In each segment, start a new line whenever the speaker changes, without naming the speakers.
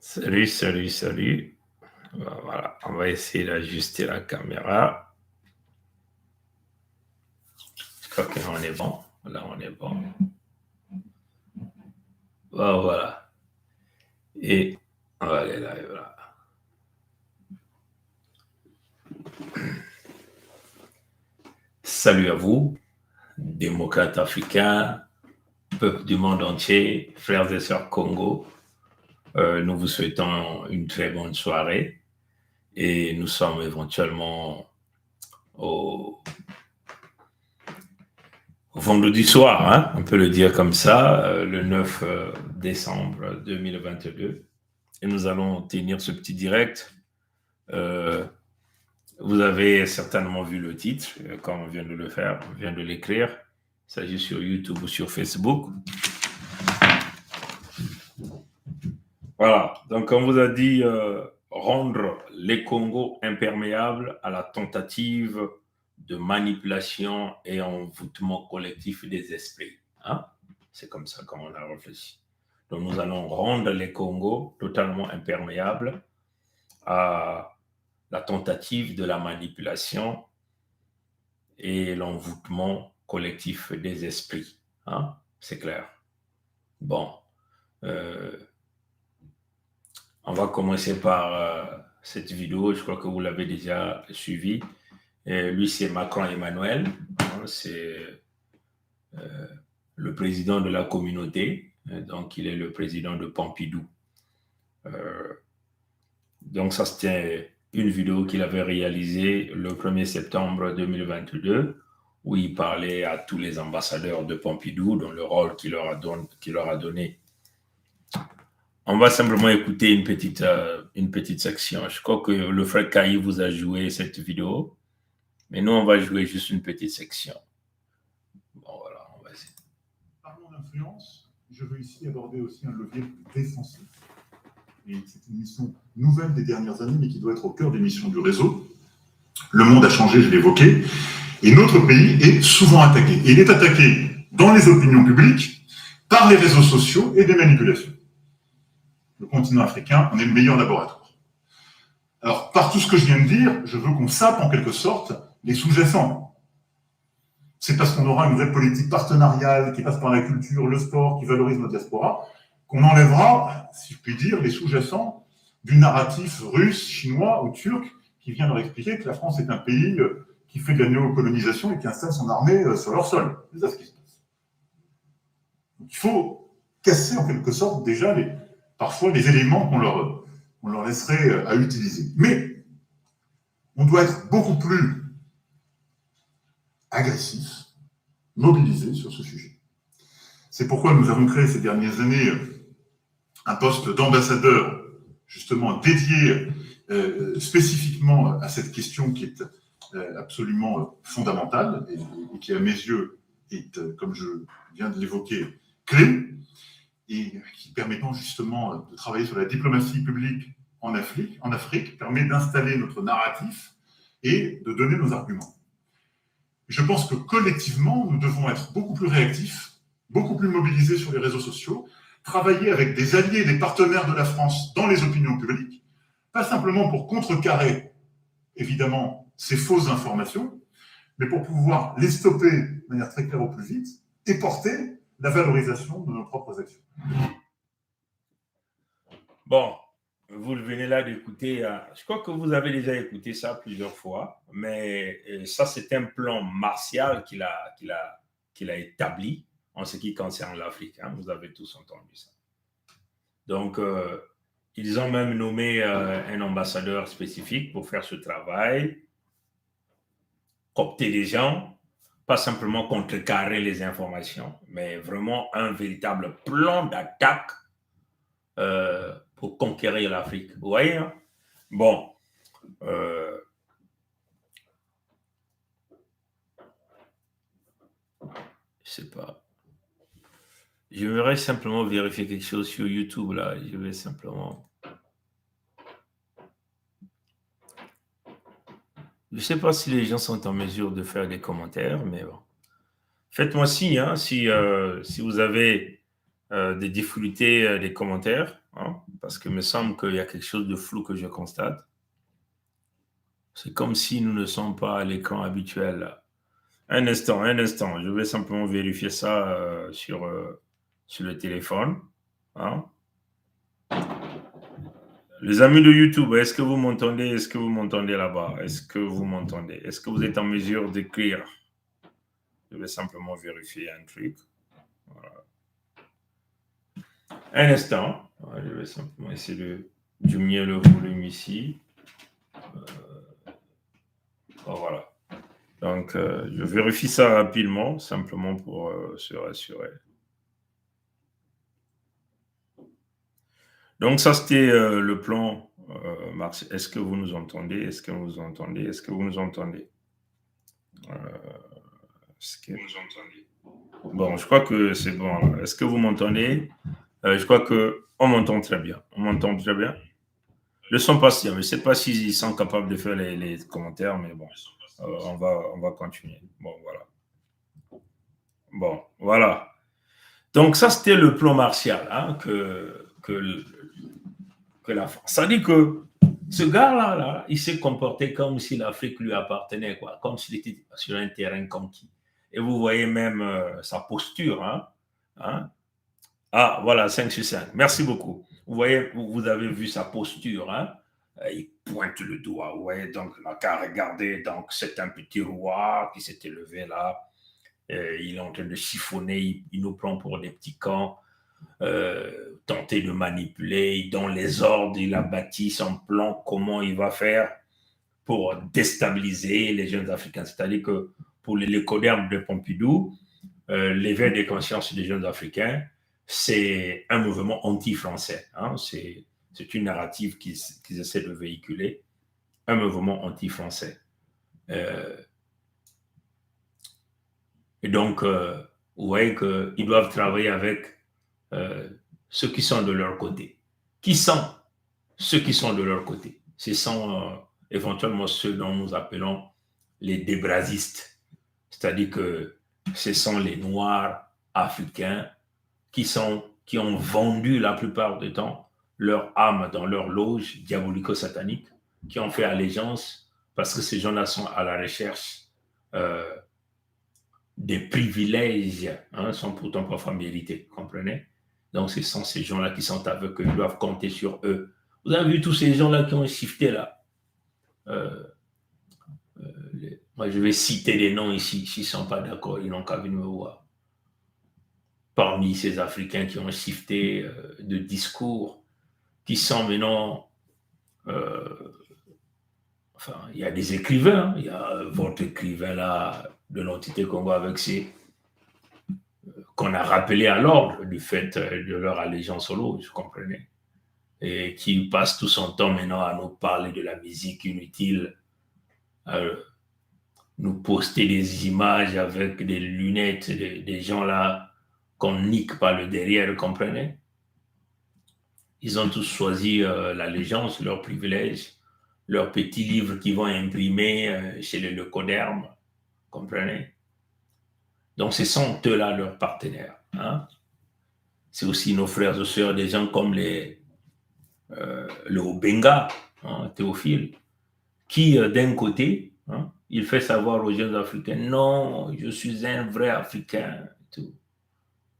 Salut, salut, salut. Voilà, on va essayer d'ajuster la caméra. Je crois qu'on est bon. Là, on est bon. Voilà. Et on va aller là. Voilà. Salut à vous, démocrates africains, peuple du monde entier, frères et sœurs Congo. Nous vous souhaitons une très bonne soirée et nous sommes éventuellement au vendredi soir, hein, on peut le dire comme ça, le 9 décembre 2022. Et nous allons tenir ce petit direct. Euh, Vous avez certainement vu le titre, comme on vient de le faire, on vient de l'écrire. Il s'agit sur YouTube ou sur Facebook. Voilà, donc on vous a dit rendre les Congos imperméables à la tentative de manipulation et envoûtement collectif des esprits. Hein? C'est comme ça qu'on a réfléchi. Donc nous allons rendre les Congos totalement imperméables à la tentative de la manipulation et l'envoûtement collectif des esprits. Hein? C'est clair. Bon. On va commencer par cette vidéo. Je crois que vous l'avez déjà suivie. Lui, c'est Macron Emmanuel. Hein, c'est le président de la communauté. Donc, il est le président de Pompidou. Donc, ça, c'était une vidéo qu'il avait réalisée le 1er septembre 2022, où il parlait à tous les ambassadeurs de Pompidou, dans le rôle qu'il leur a donné. On va simplement écouter une petite section. Je crois que le frère Kaï vous a joué cette vidéo, mais nous, on va jouer juste une petite section. Bon, voilà, on va essayer.
Parlons d'influence, je veux ici aborder aussi un levier défensif. Et c'est une mission nouvelle des dernières années, mais qui doit être au cœur des missions du réseau. Le monde a changé, je l'évoquais, et notre pays est souvent attaqué. Et il est attaqué dans les opinions publiques, par les réseaux sociaux et des manipulations. Le continent africain en est le meilleur laboratoire. Alors, par tout ce que je viens de dire, je veux qu'on sape en quelque sorte les sous-jacents. C'est parce qu'on aura une vraie politique partenariale qui passe par la culture, le sport, qui valorise notre diaspora, qu'on enlèvera, si je puis dire, les sous-jacents du narratif russe, chinois ou turc qui vient leur expliquer que la France est un pays qui fait de la néocolonisation et qui installe son armée sur leur sol. C'est ça ce qui se passe. Donc, il faut casser en quelque sorte déjà parfois les éléments qu'on leur laisserait à utiliser. Mais on doit être beaucoup plus agressif, mobilisé sur ce sujet. C'est pourquoi nous avons créé ces dernières années un poste d'ambassadeur justement dédié spécifiquement à cette question qui est absolument fondamentale et qui, à mes yeux, est, comme je viens de l'évoquer, clé, et qui, permettant justement de travailler sur la diplomatie publique en Afrique, permet d'installer notre narratif et de donner nos arguments. Je pense que collectivement, nous devons être beaucoup plus réactifs, beaucoup plus mobilisés sur les réseaux sociaux, travailler avec des alliés, des partenaires de la France dans les opinions publiques, pas simplement pour contrecarrer, évidemment, ces fausses informations, mais pour pouvoir les stopper de manière très claire au plus vite et porter la valorisation de nos propres actions.
Bon, vous venez là d'écouter, je crois que vous avez déjà écouté ça plusieurs fois, mais ça, c'est un plan martial qu'il a établi en ce qui concerne l'Afrique. Hein, vous avez tous entendu ça. Donc, ils ont même nommé un ambassadeur spécifique pour faire ce travail, coopter les gens, pas simplement contrecarrer les informations, mais vraiment un véritable plan d'attaque pour conquérir l'Afrique. Vous voyez, hein? Bon. Je sais pas. J'aimerais simplement vérifier quelque chose sur YouTube, là. Je vais simplement... Je ne sais pas si les gens sont en mesure de faire des commentaires, mais bon. Faites-moi signe, hein, si vous avez des difficultés des commentaires, hein, parce qu'il me semble qu'il y a quelque chose de flou que je constate. C'est comme si nous ne sommes pas à l'écran habituel. Là. Un instant, je vais simplement vérifier ça sur le téléphone. Hein. Les amis de YouTube, est-ce que vous m'entendez? Est-ce que vous m'entendez là-bas? Est-ce que vous m'entendez? Est-ce que vous êtes en mesure d'écrire? Je vais simplement vérifier un truc. Voilà. Un instant. Je vais simplement essayer de diminuer le volume ici. Voilà. Donc, je vérifie ça rapidement, simplement pour se rassurer. Donc, ça, c'était le plan. Marseille. Est-ce que vous nous entendez? Est-ce que vous nous entendez? Est-ce que vous nous entendez? Est-ce que vous nous entendez? Bon, je crois que c'est bon. Est-ce que vous m'entendez? Je crois qu'on m'entend très bien. On m'entend très bien. Le son patient. Je ne sais pas s'ils sont capables de faire les commentaires, mais bon, on va continuer. Bon, voilà. Bon, voilà. Donc, ça, c'était le plan martial hein, que la France. Ça dit que ce gars-là, il s'est comporté comme si l'Afrique lui appartenait, quoi, comme s'il était sur un terrain conquis. Et vous voyez même sa posture. Hein. Ah, voilà, 5 sur 5. Merci beaucoup. Vous voyez, vous avez vu sa posture. Hein? Il pointe le doigt. Ouais, donc, on n'a qu'à regarder. Donc, c'est un petit roi qui s'était levé là. Il est en train de chiffonner. Il nous prend pour des petits camps. Tenter de manipuler, dans les ordres, il a bâti son plan, comment il va faire pour déstabiliser les jeunes Africains. C'est-à-dire que pour les codermes de Pompidou, l'éveil des consciences des jeunes Africains, c'est un mouvement anti-français. Hein. C'est une narrative qu'ils essaient de véhiculer, un mouvement anti-français. Et donc, vous voyez qu'ils doivent travailler avec ceux qui sont de leur côté. Qui sont ceux qui sont de leur côté? Ce sont éventuellement ceux dont nous appelons les débrasistes. C'est-à-dire que ce sont les Noirs africains qui ont vendu la plupart du temps leur âme dans leur loge diabolico-satanique, qui ont fait allégeance parce que ces gens-là sont à la recherche des privilèges, hein, sont pourtant parfois mérités, comprenez? Donc, ce sont ces gens-là qui sont avec eux, ils doivent compter sur eux. Vous avez vu tous ces gens-là qui ont shifté là. Moi, je vais citer des noms ici. S'ils ne sont pas d'accord, ils n'ont qu'à venir me voir. Parmi ces Africains qui ont shifté de discours, qui sont maintenant... enfin, il y a des écrivains. Hein. Il y a votre écrivain là de l'entité Congo avec ses... qu'on a rappelé à l'ordre du fait de leur allégeance au lot, je comprenais. Et qui passe tout son temps maintenant à nous parler de la musique inutile, nous poster des images avec des lunettes, des gens là qu'on nique par le derrière, vous comprenez? Ils ont tous choisi l'allégeance, leur privilège, leurs petits livres qu'ils vont imprimer chez les Lecodermes, comprenez? Donc, ce sont eux-là leurs partenaires. Hein? C'est aussi nos frères et sœurs, des gens comme le Obenga, hein, Théophile, qui, d'un côté, hein, il fait savoir aux jeunes Africains, non, je suis un vrai Africain. Tout.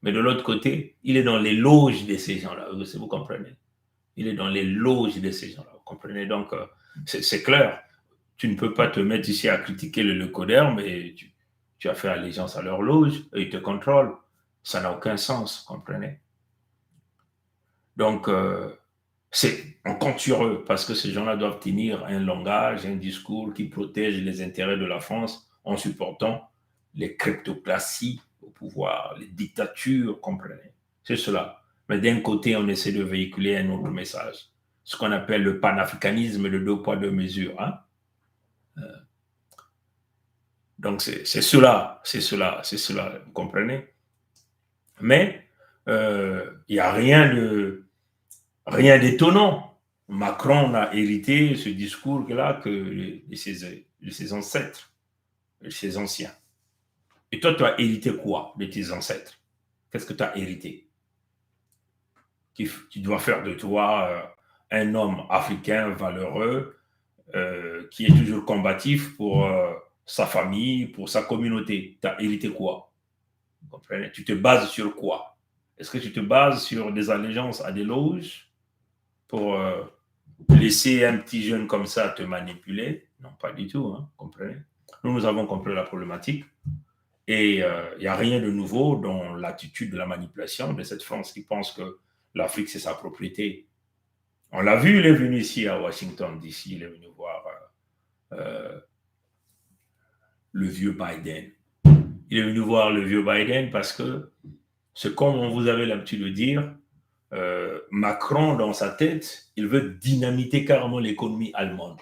Mais de l'autre côté, il est dans les loges de ces gens-là, vous comprenez? Il est dans les loges de ces gens-là, vous comprenez? Donc, c'est clair. Tu ne peux pas te mettre ici à critiquer le Lecoderme, mais tu as fait allégeance à leur loge, et ils te contrôlent. Ça n'a aucun sens, vous comprenez? Donc, on compte sur eux parce que ces gens-là doivent tenir un langage, un discours qui protège les intérêts de la France en supportant les kleptocraties au pouvoir, les dictatures, comprenez? C'est cela. Mais d'un côté, on essaie de véhiculer un autre message, ce qu'on appelle le panafricanisme de 2 poids 2 mesures. Hein? Donc, c'est cela, vous comprenez? Mais il n'y a rien d'étonnant. Macron a hérité ce discours-là de ses ancêtres, de ses anciens. Et toi, tu as hérité quoi de tes ancêtres? Qu'est-ce que tu as hérité? qui doit faire de toi un homme africain valeureux, qui est toujours combatif pour sa famille, pour sa communauté. Tu as hérité quoi? Vous comprenez? Tu te bases sur quoi? Est-ce que tu te bases sur des allégeances à des loges pour laisser un petit jeune comme ça te manipuler? Non, pas du tout. Hein, comprenez? Nous avons compris la problématique. Et il n'y a rien de nouveau dans l'attitude de la manipulation de cette France qui pense que l'Afrique, c'est sa propriété. On l'a vu, il est venu ici à Washington, DC, il est venu voir le vieux Biden. Il est venu voir le vieux Biden parce que, c'est comme on vous avait l'habitude de dire, Macron, dans sa tête, il veut dynamiter carrément l'économie allemande.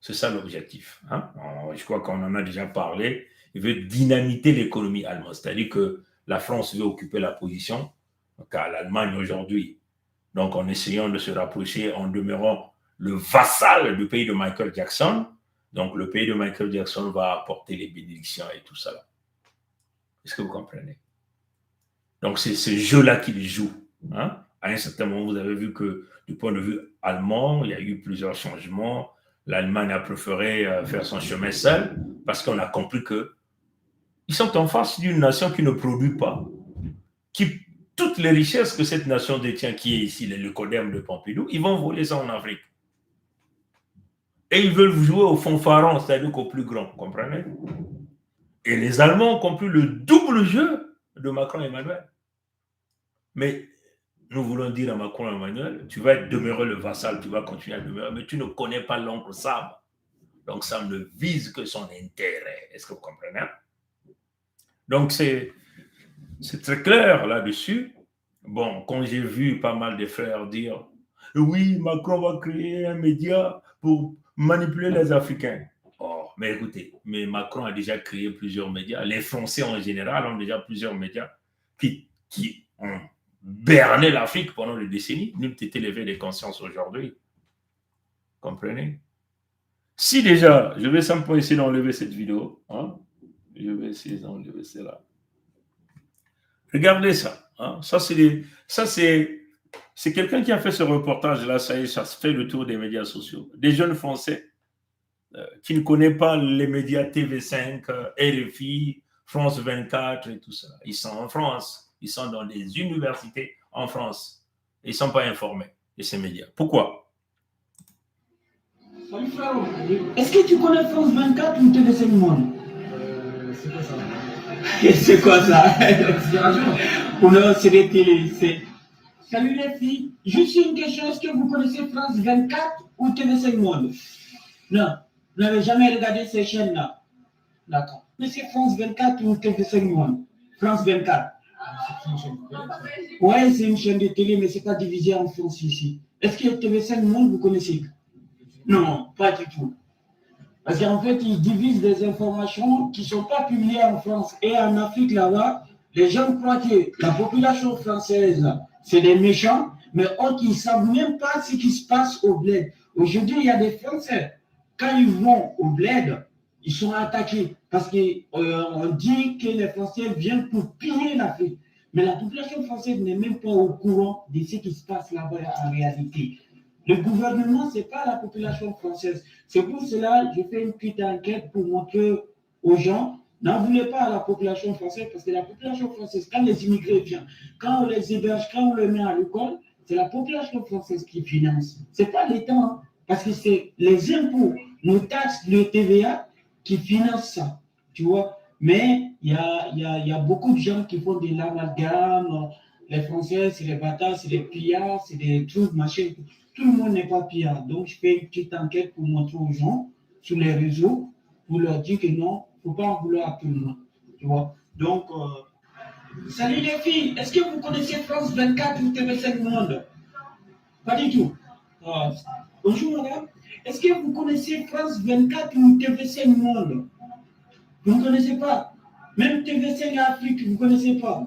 C'est ça l'objectif. Hein? Je crois qu'on en a déjà parlé. Il veut dynamiter l'économie allemande. C'est-à-dire que la France veut occuper la position qu'a l'Allemagne aujourd'hui. Donc, en essayant de se rapprocher, en demeurant le vassal du pays de Michael Jackson, donc le pays de Michael Jackson va apporter les bénédictions et tout ça. Est-ce que vous comprenez? Donc, c'est ce jeu-là qu'il joue. Hein? À un certain moment, vous avez vu que du point de vue allemand, il y a eu plusieurs changements. L'Allemagne a préféré faire son chemin seul parce qu'on a compris qu'ils sont en face d'une nation qui ne produit pas, qui toutes les richesses que cette nation détient, qui est ici, le Codem de Pompidou, ils vont voler ça en Afrique. Et ils veulent jouer au fanfaron, c'est-à-dire qu'au plus grand, vous comprenez? Et les Allemands ont compris le double jeu de Macron et Emmanuel. Mais nous voulons dire à Macron et Emmanuel, tu vas demeurer le vassal, tu vas continuer à demeurer, mais tu ne connais pas l'oncle Sam. Donc, Sam ne vise que son intérêt. Est-ce que vous comprenez? Donc, c'est très clair là-dessus. Bon, quand j'ai vu pas mal de frères dire « Oui, Macron va créer un média pour manipuler les Africains. » Oh, mais écoutez, mais Macron a déjà créé plusieurs médias. Les Français en général ont déjà plusieurs médias qui ont berné l'Afrique pendant des décennies. Nul n'était élevé des consciences aujourd'hui. Comprenez? Si déjà, je vais simplement essayer d'enlever cette vidéo. Hein? Je vais essayer d'enlever cela. Regardez ça. Hein? Ça, c'est quelqu'un qui a fait ce reportage-là. Ça y est, ça se fait le tour des médias sociaux. Des jeunes Français qui ne connaissent pas les médias TV5, RFI, France 24 et tout ça. Ils sont en France. Ils sont dans des universités en France. Ils ne sont pas informés de ces médias. Pourquoi?
Salut frérot, est-ce que tu connais France 24 ou TV5 Monde?
C'est quoi ça?
C'est quoi ça?
C'est des radios?
Ou non, c'est des télés. Salut les filles, juste une question, est-ce que vous connaissez France 24 ou TV5 Monde? Non, vous n'avez jamais regardé ces chaînes-là. D'accord. Mais c'est France 24 ou TV5 Monde? France 24.
C'est une chaîne.
Ouais, c'est une chaîne de télé, mais c'est pas divisé en France ici. Est-ce que TV5 Monde, vous connaissez? Non, pas du tout. Parce qu'en fait, ils divisent des informations qui ne sont pas publiées en France. Et en Afrique, là-bas, les gens croient que la population française, c'est des méchants, mais autres, ils ne savent même pas ce qui se passe au bled. Aujourd'hui, il y a des Français, quand ils vont au bled, ils sont attaqués. Parce qu'on dit que les Français viennent pour piller l'Afrique. Mais la population française n'est même pas au courant de ce qui se passe là-bas en réalité. Le gouvernement, ce n'est pas la population française. C'est pour cela que je fais une petite enquête pour montrer aux gens, n'en voulez pas à la population française, parce que la population française, quand les immigrés viennent, quand on les héberge, quand on les met à l'école, c'est la population française qui finance. Ce n'est pas l'État, hein, parce que c'est les impôts, nos taxes, le TVA qui financent ça, tu vois. Mais il y a beaucoup de gens qui font de l'amalgame. Les Français, c'est les bâtards, c'est des pillards, c'est des trucs, machin. Tout le monde n'est pas pillard. Donc, je fais une petite enquête pour montrer aux gens sur les réseaux, pour leur dire que non, il ne faut pas en vouloir à tout le monde. Tu vois. Donc, salut les filles, est-ce que vous connaissez France 24 ou TV5 Monde? Pas du tout. Bonjour madame, est-ce que vous connaissez France 24 ou TV5 Monde? Vous ne connaissez pas? Même TV5 Afrique, vous ne connaissez pas?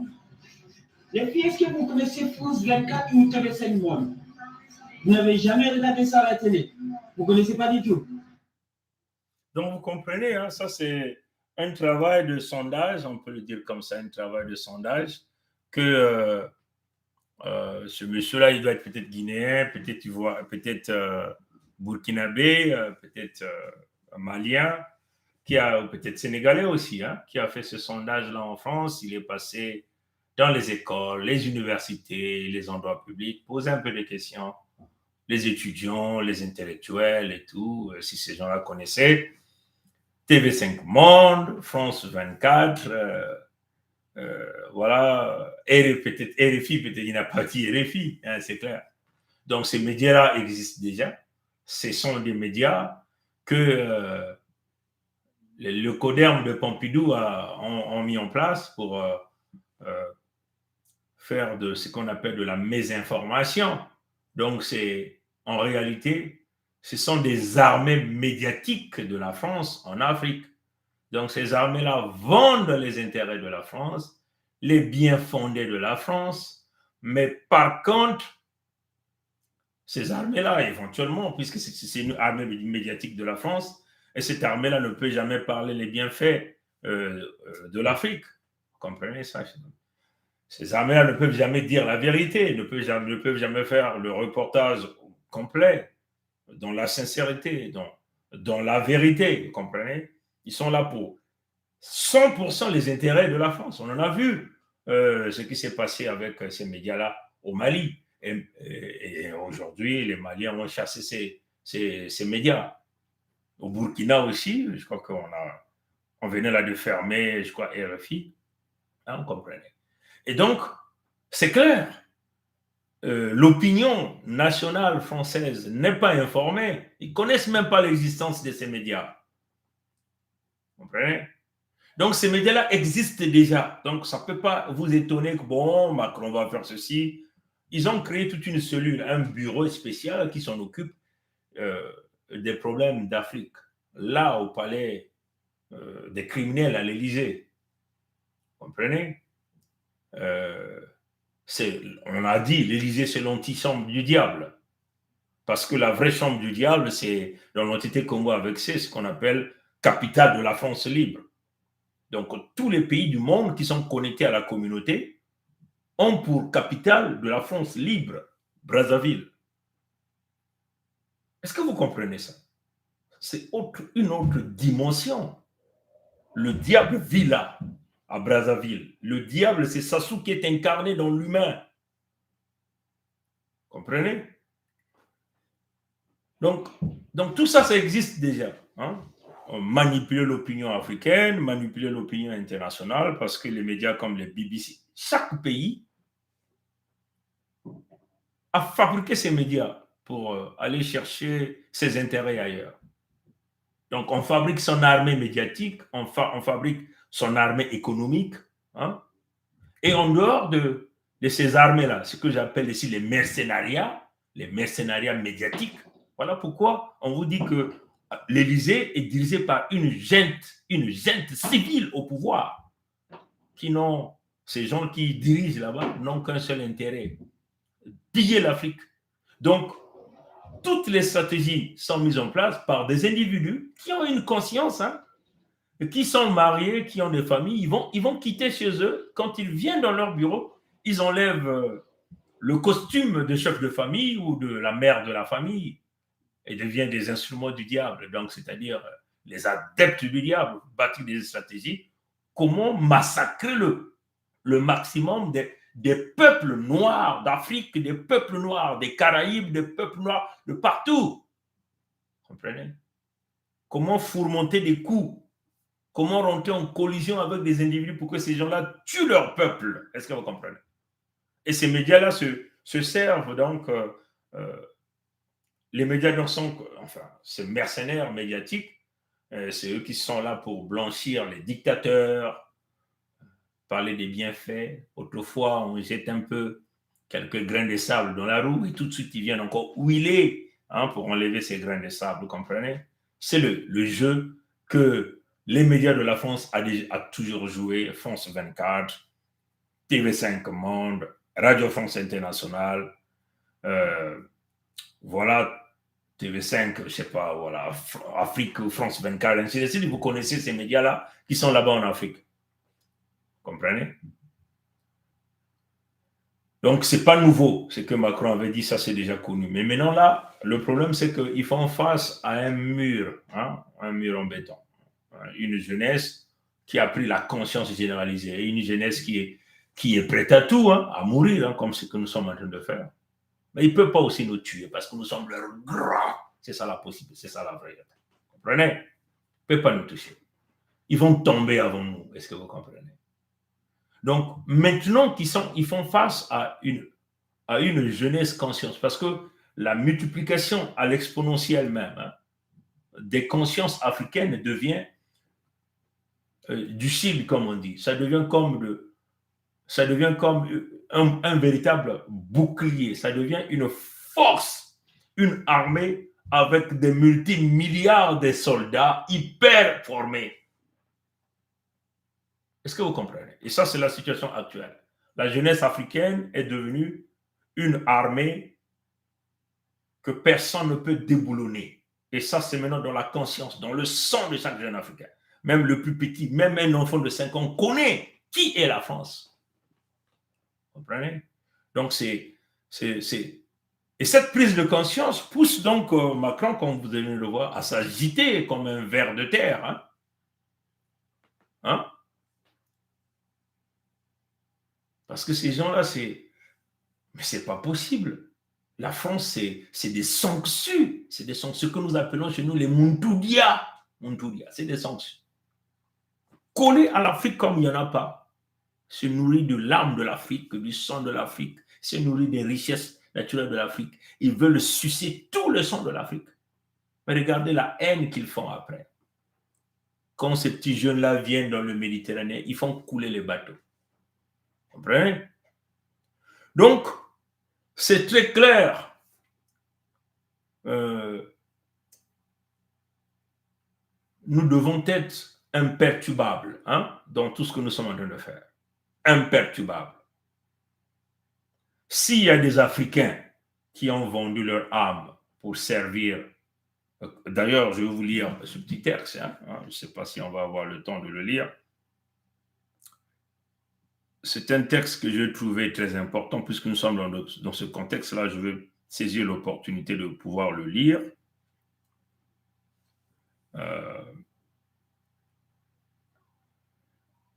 Les filles, est-ce que vous connaissez France 24 ou TV5 Monde? Vous n'avez jamais regardé ça à la télé. Vous ne connaissez pas du tout.
Donc, vous comprenez, hein, ça c'est un travail de sondage, on peut le dire comme ça, un travail de sondage que Ce monsieur-là, il doit être peut-être guinéen, peut-être peut-être burkinabé, peut-être malien, peut-être sénégalais aussi, hein, qui a fait ce sondage-là en France. Il est passé dans les écoles, les universités, les endroits publics, poser un peu de questions, les étudiants, les intellectuels et tout, si ces gens-là connaissaient. TV5 Monde, France 24, voilà, peut-être RFI, peut-être il n'a pas dit RFI, hein, c'est clair. Donc ces médias-là existent déjà. Ce sont des médias que le Coderme de Pompidou ont mis en place pour faire de ce qu'on appelle de la mésinformation. Donc c'est en réalité, ce sont des armées médiatiques de la France en Afrique. Donc ces armées-là vendent les intérêts de la France, les biens fondés de la France, mais par contre, ces armées-là, éventuellement, puisque c'est une armée médiatique de la France, et cette armée-là ne peut jamais parler les bienfaits de l'Afrique. Vous comprenez ça? Ces armées-là ne peuvent jamais dire la vérité, ne peuvent jamais faire le reportage complet, dans la sincérité, dans la vérité, vous comprenez? Ils sont là pour 100% les intérêts de la France. On en a vu ce qui s'est passé avec ces médias-là au Mali. Et aujourd'hui, les Maliens ont chassé ces médias. Au Burkina aussi, je crois qu'on venait là de fermer, je crois, RFI. Hein, vous comprenez. Et donc, c'est clair, l'opinion nationale française n'est pas informée. Ils ne connaissent même pas l'existence de ces médias. Vous comprenez? Donc, ces médias-là existent déjà. Donc, ça ne peut pas vous étonner que, bon, Macron va faire ceci. Ils ont créé toute une cellule, un bureau spécial qui s'en occupe des problèmes d'Afrique. Là, au palais des criminels à l'Élysée. Vous comprenez? On a dit, l'Élysée, c'est l'antichambre du diable. Parce que la vraie chambre du diable, c'est dans l'entité Congo avec ce qu'on appelle capitale de la France libre. Donc, tous les pays du monde qui sont connectés à la communauté ont pour capitale de la France libre, Brazzaville. Est-ce que vous comprenez ça? C'est une autre dimension. Le diable vit là, à Brazzaville. Le diable, c'est Sassou qui est incarné dans l'humain. Comprenez? Donc, tout ça, ça existe déjà. Hein? Manipuler l'opinion africaine, manipuler l'opinion internationale, parce que les médias comme les BBC, chaque pays a fabriqué ses médias pour aller chercher ses intérêts ailleurs. Donc, on fabrique son armée médiatique, on fabrique son armée économique, hein? Et en dehors de ces armées-là, ce que j'appelle ici les mercenariats médiatiques, voilà pourquoi on vous dit que l'Élysée est dirigée par une junte civile au pouvoir, ces gens qui dirigent là-bas n'ont qu'un seul intérêt, piller l'Afrique. Donc, toutes les stratégies sont mises en place par des individus qui ont une conscience, hein, qui sont mariés, qui ont des familles. Ils vont quitter chez eux. Quand ils viennent dans leur bureau, ils enlèvent le costume de chef de famille ou de la mère de la famille et deviennent des instruments du diable. Donc, c'est-à-dire les adeptes du diable, bâtir des stratégies. Comment massacrer le maximum des peuples noirs d'Afrique, des peuples noirs des Caraïbes, des peuples noirs de partout. Vous comprenez? Comment fourmenter des coups? Comment rentrer en collision avec des individus pour que ces gens-là tuent leur peuple? Est-ce que vous comprenez? Et ces médias-là se servent donc, les médias donc sont, enfin, ces mercenaires médiatiques, c'est eux qui sont là pour blanchir les dictateurs, parler des bienfaits. Autrefois, on jette un peu quelques grains de sable dans la roue et tout de suite, ils viennent encore huiler, hein, pour enlever ces grains de sable, vous comprenez? C'est le jeu que les médias de la France a toujours joué. France 24, TV5 Monde, Radio France Internationale, voilà, TV5, je ne sais pas, voilà, Afrique, France 24, ainsi de suite. Vous connaissez ces médias-là qui sont là-bas en Afrique. Comprenez? Donc, ce n'est pas nouveau. Ce que Macron avait dit, ça c'est déjà connu. Mais maintenant, là, le problème, c'est qu'ils font face à un mur en béton. Une jeunesse qui a pris la conscience généralisée, une jeunesse qui est prête à tout, à mourir, comme ce que nous sommes en train de faire. Mais ils ne peuvent pas aussi nous tuer parce que nous sommes leurs grands. C'est ça la possibilité, c'est ça la vérité. Vous comprenez? Ils ne peuvent pas nous toucher. Ils vont tomber avant nous. Est-ce que vous comprenez? Donc, maintenant ils font face à une jeunesse consciente, parce que la multiplication à l'exponentielle même des consciences africaines devient du cible, comme on dit. Ça devient comme un véritable bouclier. Ça devient une force, une armée avec des multimilliards de soldats hyper formés. Est-ce que vous comprenez? Et ça, c'est la situation actuelle. La jeunesse africaine est devenue une armée que personne ne peut déboulonner. Et ça, c'est maintenant dans la conscience, dans le sang de chaque jeune Africain. Même le plus petit, même un enfant de 5 ans connaît qui est la France. Vous comprenez? Donc, et cette prise de conscience pousse donc Macron, comme vous allez le voir, à s'agiter comme un ver de terre. Parce que ces gens-là, mais c'est pas possible. La France, c'est des sanctions. C'est des sanctions que nous appelons chez nous les Montoudia. C'est des sanctions. Collés à l'Afrique comme il n'y en a pas. Se nourrir de l'âme de l'Afrique, du sang de l'Afrique, se nourrir des richesses naturelles de l'Afrique. Ils veulent sucer tout le sang de l'Afrique. Mais regardez la haine qu'ils font après. Quand ces petits jeunes-là viennent dans le Méditerranée, ils font couler les bateaux. Vous comprenez? Donc, c'est très clair. Nous devons être imperturbables dans tout ce que nous sommes en train de faire. Imperturbables. S'il y a des Africains qui ont vendu leur âme pour servir, d'ailleurs, je vais vous lire ce petit texte, je ne sais pas si on va avoir le temps de le lire. C'est un texte que j'ai trouvé très important, puisque nous sommes dans ce contexte-là, je vais saisir l'opportunité de pouvoir le lire.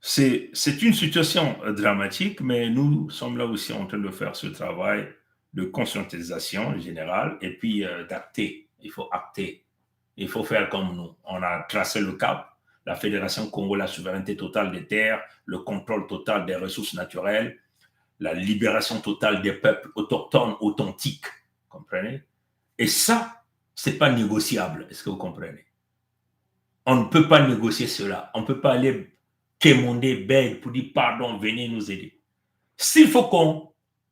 C'est une situation dramatique, mais nous sommes là aussi en train de faire ce travail de conscientisation générale et puis d'acter. Il faut acter. Il faut faire comme nous. On a tracé le cap. La Fédération Congo, la souveraineté totale des terres, le contrôle total des ressources naturelles, la libération totale des peuples autochtones, authentiques. Vous comprenez? Et ça, c'est pas négociable. Est-ce que vous comprenez? On ne peut pas négocier cela. On ne peut pas aller quémander, bête pour dire pardon, venez nous aider. S'il faut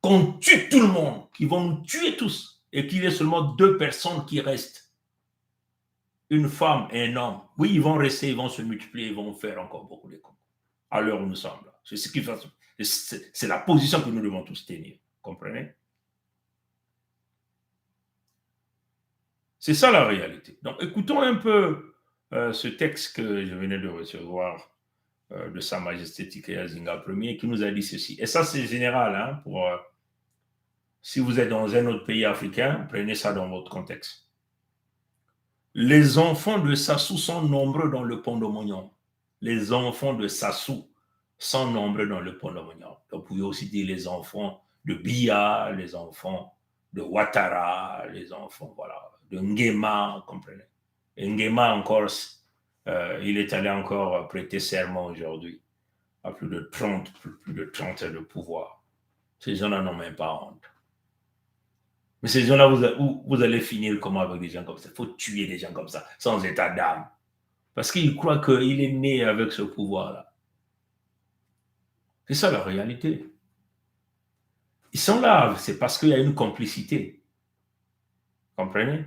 qu'on tue tout le monde, qu'ils vont nous tuer tous, et qu'il y ait seulement 2 personnes qui restent, une femme et un homme, oui, ils vont rester, ils vont se multiplier, ils vont faire encore beaucoup de Congo. À l'heure où nous sommes là. C'est la position que nous devons tous tenir. Comprenez? C'est ça la réalité. Donc, écoutons un peu ce texte que je venais de recevoir de Sa Majesté Tikaya Zinga Ier, qui nous a dit ceci. Et ça, c'est général. Si vous êtes dans un autre pays africain, prenez ça dans votre contexte. Les enfants de Sassou sont nombreux dans le pont de Mognon. Les enfants de Sassou sont nombreux dans le pont de Mognon. Vous pouvez aussi dire les enfants de Biya, les enfants de Ouattara, les enfants de Nguema, vous comprenez. Et Nguema encore, il est allé encore prêter serment aujourd'hui à plus de 30 ans de pouvoir. Ces gens-là n'ont même pas honte. Mais ces gens-là, vous allez finir comment avec des gens comme ça? Il faut tuer des gens comme ça, sans état d'âme. Parce qu'ils croient qu'il est né avec ce pouvoir-là. C'est ça la réalité. Ils sont là, c'est parce qu'il y a une complicité. Vous comprenez?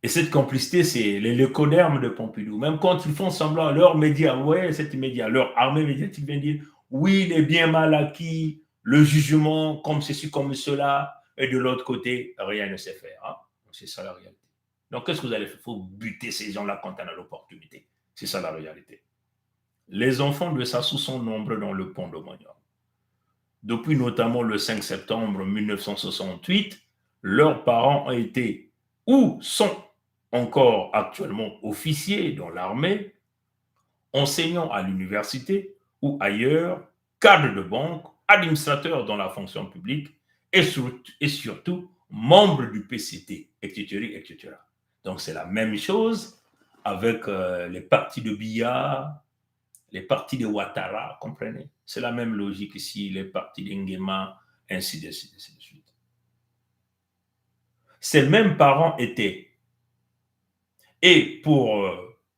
Et cette complicité, c'est les leucodermes de Pompidou. Même quand ils font semblant, leurs médias, leur armée médiatique vient dire, oui, il est bien mal acquis, le jugement, comme ceci, comme cela, et de l'autre côté, rien ne s'est fait. C'est ça la réalité. Donc, qu'est-ce que vous allez faire? Il faut buter ces gens-là quand on a l'opportunité. C'est ça la réalité. Les enfants de Sassou sont nombreux dans le pont de Mognon. depuis notamment le 5 septembre 1968, leurs parents ont été ou sont encore actuellement officiers dans l'armée, enseignants à l'université ou ailleurs, cadres de banque, administrateurs dans la fonction publique et surtout membres du PCT, etc., etc. Donc c'est la même chose avec les partis de Biya, les partis de Ouattara, comprenez? C'est la même logique ici, les partis d'Engema, ainsi de suite, ainsi de suite. Ces mêmes parents étaient, et pour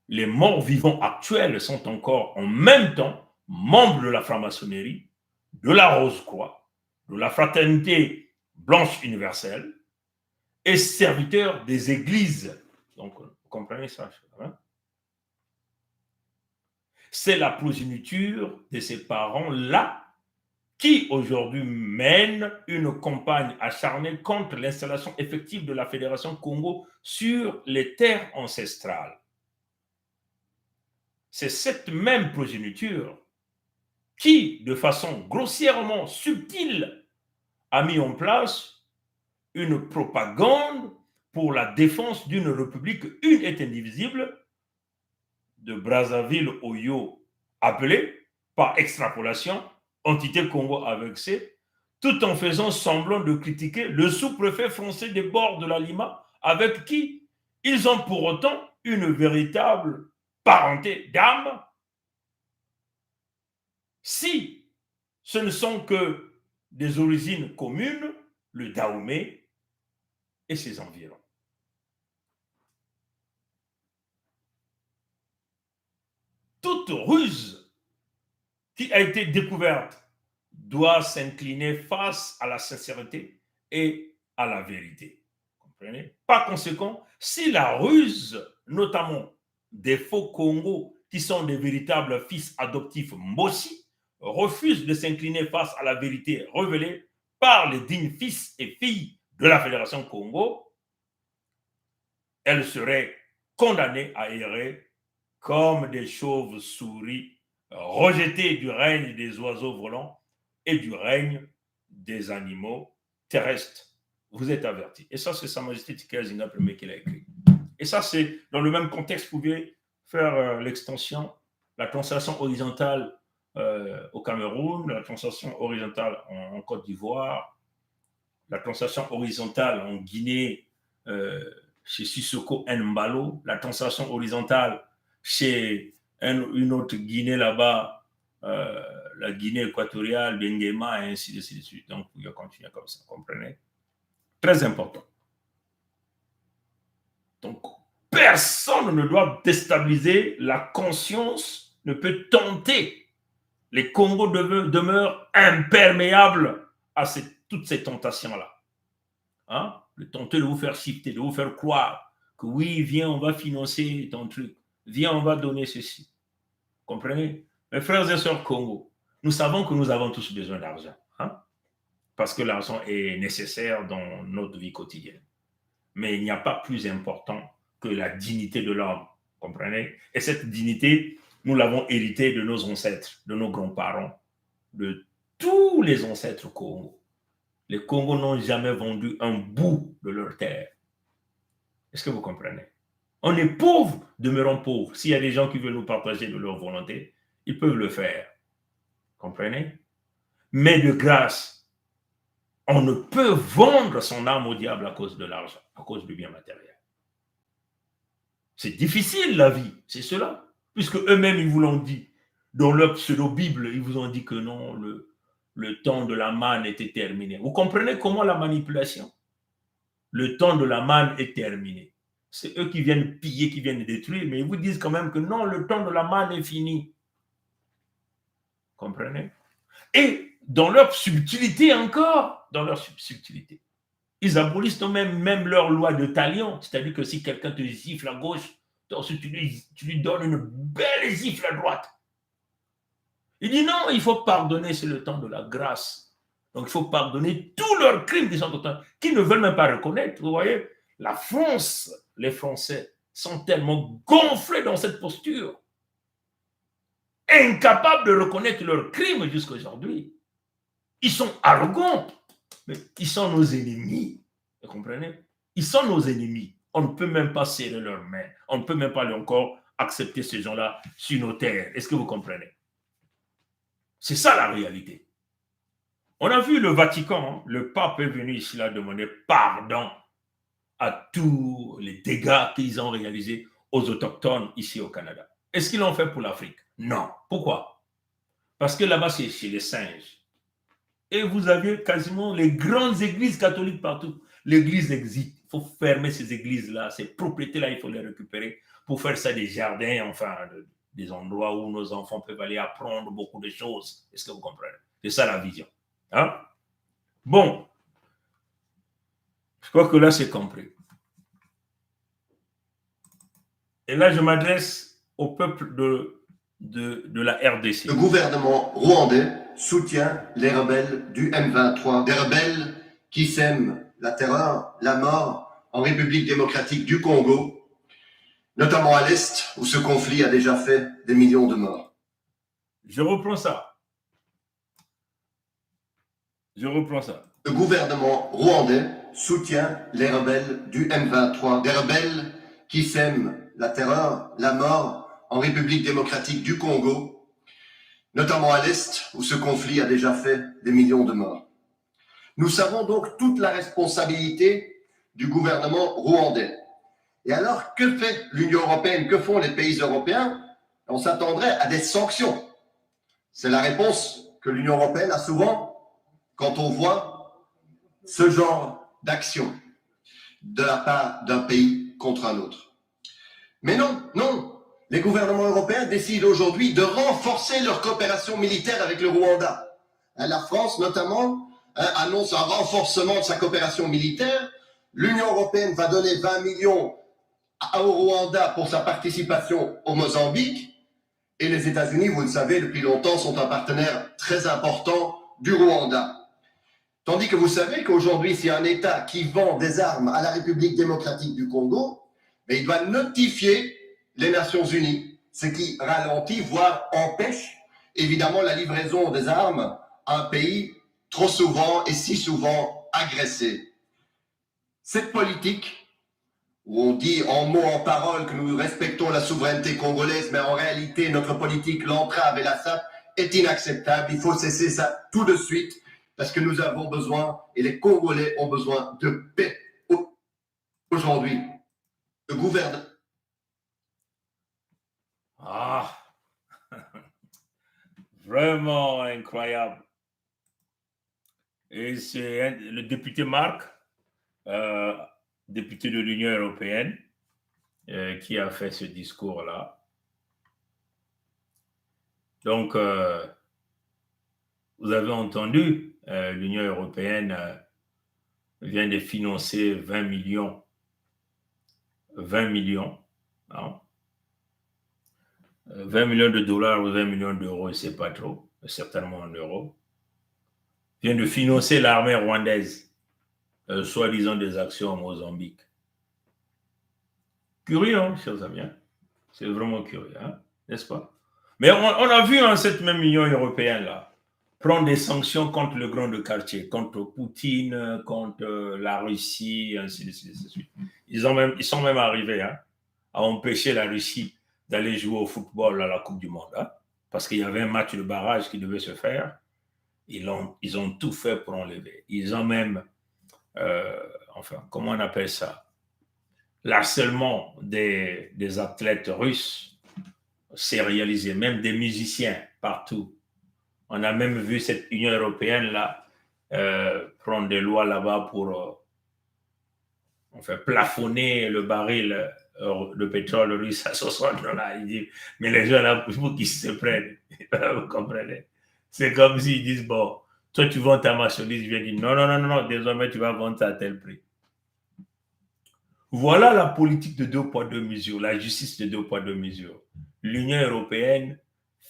les morts vivants actuels sont encore en même temps membres de la franc-maçonnerie, de la Rose-Croix, de la Fraternité Blanche Universelle et serviteurs des églises. Donc, vous comprenez ça, hein? C'est la progéniture de ces parents-là qui aujourd'hui mène une campagne acharnée contre l'installation effective de la Fédération Congo sur les terres ancestrales. C'est cette même progéniture qui, de façon grossièrement subtile, a mis en place une propagande pour la défense d'une république une et indivisible de Brazzaville-Oyo, appelée par extrapolation entité Congo avec C, tout en faisant semblant de critiquer le sous-préfet français des bords de la Lima, avec qui ils ont pour autant une véritable parenté d'âme, si ce ne sont que des origines communes, le Dahomey et ses environs. Toute ruse qui a été découverte doit s'incliner face à la sincérité et à la vérité. Comprenez? Par conséquent, si la ruse, notamment des faux Congos, qui sont des véritables fils adoptifs Mbossi, refuse de s'incliner face à la vérité révélée par les dignes fils et filles de la Fédération Congo, elle serait condamnée à errer comme des chauves-souris rejetés du règne des oiseaux volants et du règne des animaux terrestres. Vous êtes avertis. Et ça, c'est Sa Majesté Tikazinga Premier qui l'a écrit. Et ça, c'est dans le même contexte, vous pouvez faire l'extension, la translation horizontale au Cameroun, la translation horizontale en Côte d'Ivoire, la translation horizontale en Guinée, chez Sissoko Mbalo, la translation horizontale chez une autre Guinée là-bas, la Guinée équatoriale, Bengema, et ainsi de suite. Donc, vous pouvez continuer comme ça, comprenez? Très important. Donc, personne ne doit déstabiliser la conscience, ne peut tenter. Les Congos demeurent imperméables à toutes ces tentations-là. Hein? Le tenter de vous faire shifter, de vous faire croire que oui, viens, on va financer ton truc. Viens, on va donner ceci. Comprenez? Mes frères et sœurs Congo, nous savons que nous avons tous besoin d'argent. Hein? Parce que l'argent est nécessaire dans notre vie quotidienne. Mais il n'y a pas plus important que la dignité de l'homme. Comprenez? Et cette dignité, nous l'avons héritée de nos ancêtres, de nos grands-parents, de tous les ancêtres Congo. Les Congos n'ont jamais vendu un bout de leur terre. Est-ce que vous comprenez? On est pauvres, demeurons pauvres. S'il y a des gens qui veulent nous partager de leur volonté, ils peuvent le faire. Comprenez? Mais de grâce, on ne peut vendre son âme au diable à cause de l'argent, à cause du bien matériel. C'est difficile la vie, c'est cela. Puisque eux-mêmes, ils vous l'ont dit. Dans leur pseudo-Bible, ils vous ont dit que non, le temps de la manne était terminé. Vous comprenez comment la manipulation? Le temps de la manne est terminé. C'est eux qui viennent piller, qui viennent détruire, mais ils vous disent quand même que non, le temps de la manne est fini. Comprenez? Et dans leur subtilité encore, dans leur subtilité, ils abolissent même leur loi de talion, c'est-à-dire que si quelqu'un te gifle à gauche, ensuite tu lui donnes une belle gifle à droite. Il dit non, il faut pardonner, c'est le temps de la grâce. Donc il faut pardonner tous leurs crimes qu'ils ne veulent même pas reconnaître. Vous voyez, la France, les Français sont tellement gonflés dans cette posture, incapables de reconnaître leurs crimes jusqu'à aujourd'hui. Ils sont arrogants, mais ils sont nos ennemis. Vous comprenez? Ils sont nos ennemis. On ne peut même pas serrer leurs mains. On ne peut même pas encore accepter ces gens-là sur nos terres. Est-ce que vous comprenez? C'est ça la réalité. On a vu le Vatican, hein, le pape est venu ici là demander pardon à tous les dégâts qu'ils ont réalisés aux autochtones ici au Canada. Est-ce qu'ils l'ont fait pour l'Afrique? Non. Pourquoi? Parce que là-bas, c'est chez les singes. Et vous avez quasiment les grandes églises catholiques partout. L'église existe. Il faut fermer ces églises-là. Ces propriétés-là, il faut les récupérer pour faire ça des jardins, enfin, des endroits où nos enfants peuvent aller apprendre beaucoup de choses. Est-ce que vous comprenez? C'est ça la vision. Hein? Bon. Je crois que là, c'est compris. Et là, je m'adresse au peuple de la RDC.
Le gouvernement rwandais soutient les rebelles du M23, des rebelles qui sèment la terreur, la mort en République démocratique du Congo, notamment à l'Est, où ce conflit a déjà fait des millions de morts.
Je reprends ça.
Le gouvernement rwandais soutient les rebelles du M23, des rebelles qui sèment la terreur, la mort en République démocratique du Congo, notamment à l'Est, où ce conflit a déjà fait des millions de morts. Nous savons donc toute la responsabilité du gouvernement rwandais. Et alors, que fait l'Union européenne? Que font les pays européens? On s'attendrait à des sanctions. C'est la réponse que l'Union européenne a souvent quand on voit ce genre d'action de la part d'un pays contre un autre. Mais non. Les gouvernements européens décident aujourd'hui de renforcer leur coopération militaire avec le Rwanda. La France, notamment, annonce un renforcement de sa coopération militaire. L'Union européenne va donner 20 millions au Rwanda pour sa participation au Mozambique. Et les États-Unis, vous le savez, depuis longtemps, sont un partenaire très important du Rwanda. Tandis que vous savez qu'aujourd'hui, s'il y a un État qui vend des armes à la République démocratique du Congo, mais il doit notifier les Nations Unies, ce qui ralentit, voire empêche, évidemment, la livraison des armes à un pays trop souvent et si souvent agressé. Cette politique, où on dit en mots, en paroles que nous respectons la souveraineté congolaise, mais en réalité, notre politique l'entrave et la sape, est inacceptable. Il faut cesser ça tout de suite, parce que nous avons besoin, et les Congolais ont besoin de paix aujourd'hui. Le gouvernement.
Ah, vraiment incroyable. Et c'est le député Marc, député de l'Union européenne, qui a fait ce discours-là. Donc, vous avez entendu, l'Union européenne vient de financer 20 millions. Hein? 20 millions de dollars ou 20 millions d'euros, je ne sais pas trop, certainement en euros, vient de financer l'armée rwandaise, soi-disant des actions au Mozambique. Curieux, hein, chers amis, hein? C'est vraiment curieux, hein? N'est-ce pas? Mais on a vu cette même Union européenne-là prendre des sanctions contre le grand de quartier, contre Poutine, contre la Russie, ainsi de suite. Ils sont même arrivés à empêcher la Russie d'aller jouer au football à la Coupe du Monde, hein, parce qu'il y avait un match de barrage qui devait se faire. Ils ont tout fait pour enlever. Ils ont même, comment on appelle ça? L'harcèlement des athlètes russes s'est réalisé, même des musiciens partout. On a même vu cette Union européenne-là prendre des lois là-bas pour plafonner le baril de pétrole russe à 60 $. Il dit, mais les gens là, pour qu'ils se prennent, vous comprenez? C'est comme s'ils disent, bon, toi tu vends ta marchandise, je viens dire, non, désormais tu vas vendre ça à tel prix. Voilà la politique de 2 poids 2 mesures, la justice de 2 poids 2 mesures. L'Union européenne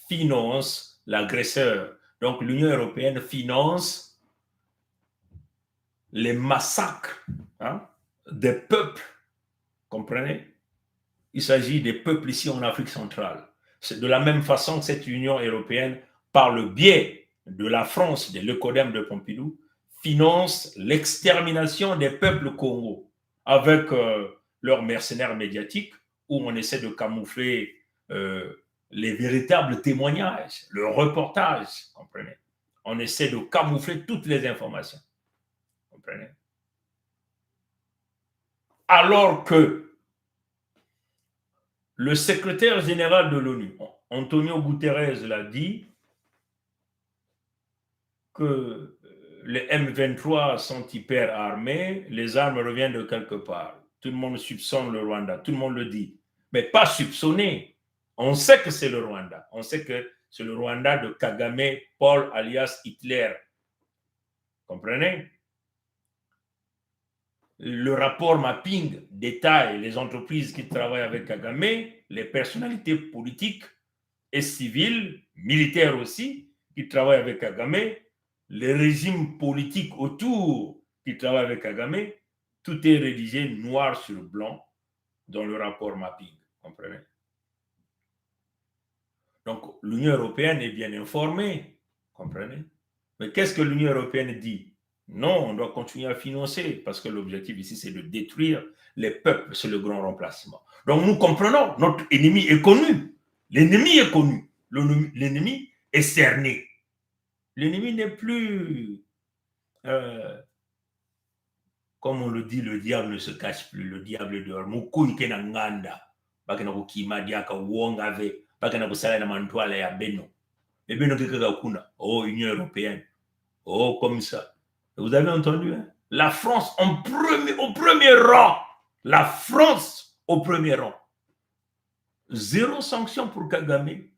finance l'agresseur. Donc l'Union européenne finance les massacres des peuples. Comprenez? Il s'agit des peuples ici en Afrique centrale. C'est de la même façon que cette Union européenne, par le biais de la France, de l'Ecodem de Pompidou, finance l'extermination des peuples Congo avec leurs mercenaires médiatiques où on essaie de camoufler les véritables témoignages, le reportage, comprenez. On essaie de camoufler toutes les informations, comprenez. Alors que le secrétaire général de l'ONU, Antonio Guterres, l'a dit que les M23 sont hyper armés, les armes reviennent de quelque part. Tout le monde soupçonne le Rwanda, tout le monde le dit. Mais pas soupçonner. On sait que c'est le Rwanda. On sait que c'est le Rwanda de Kagame, Paul alias Hitler. Comprenez? Le rapport mapping détaille les entreprises qui travaillent avec Kagame, les personnalités politiques et civiles, militaires aussi, qui travaillent avec Kagame, les régimes politiques autour qui travaillent avec Kagame. Tout est rédigé noir sur blanc dans le rapport mapping. Comprenez? Donc, l'Union européenne est bien informée. Comprenez? Mais qu'est-ce que l'Union européenne dit? Non, on doit continuer à financer parce que l'objectif ici, c'est de détruire les peuples. C'est le grand remplacement. Donc, nous comprenons, notre ennemi est connu. L'ennemi est connu. L'ennemi est cerné. L'ennemi n'est plus, comme on le dit, le diable ne se cache plus. Le diable dehors. Mukui kenanganda. Bakena kukima diaka wongave. Bakena kusala na mantuala ya beno. Et beno kekaka kuna. Oh, Union européenne. Oh, comme ça. Vous avez entendu, hein? La France au premier rang. La France au premier rang. Zéro sanction pour Kagame.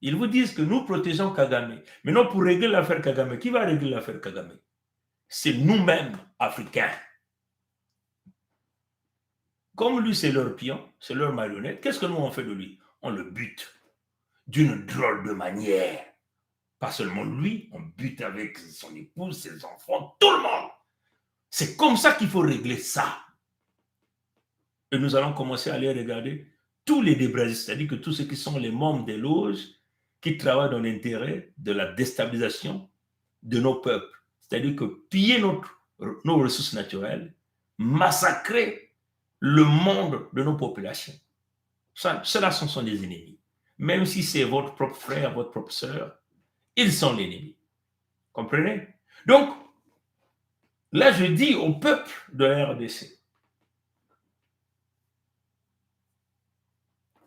Ils vous disent que nous protégeons Kagame. Maintenant, pour régler l'affaire Kagame, qui va régler l'affaire Kagame? C'est nous-mêmes, Africains. Comme lui, c'est leur pion, c'est leur marionnette, qu'est-ce que nous, on fait de lui? On le bute d'une drôle de manière. Pas seulement lui, on bute avec son épouse, ses enfants, tout le monde. C'est comme ça qu'il faut régler ça. Et nous allons commencer à aller regarder tous les débraisés, c'est-à-dire que tous ceux qui sont les membres des loges, qui travaillent dans l'intérêt de la déstabilisation de nos peuples. C'est-à-dire que piller nos ressources naturelles, massacrer le monde de nos populations. Ceux-là sont des ennemis. Même si c'est votre propre frère, votre propre sœur, ils sont l'ennemi. Comprenez? Donc, là, je dis au peuple de la RDC,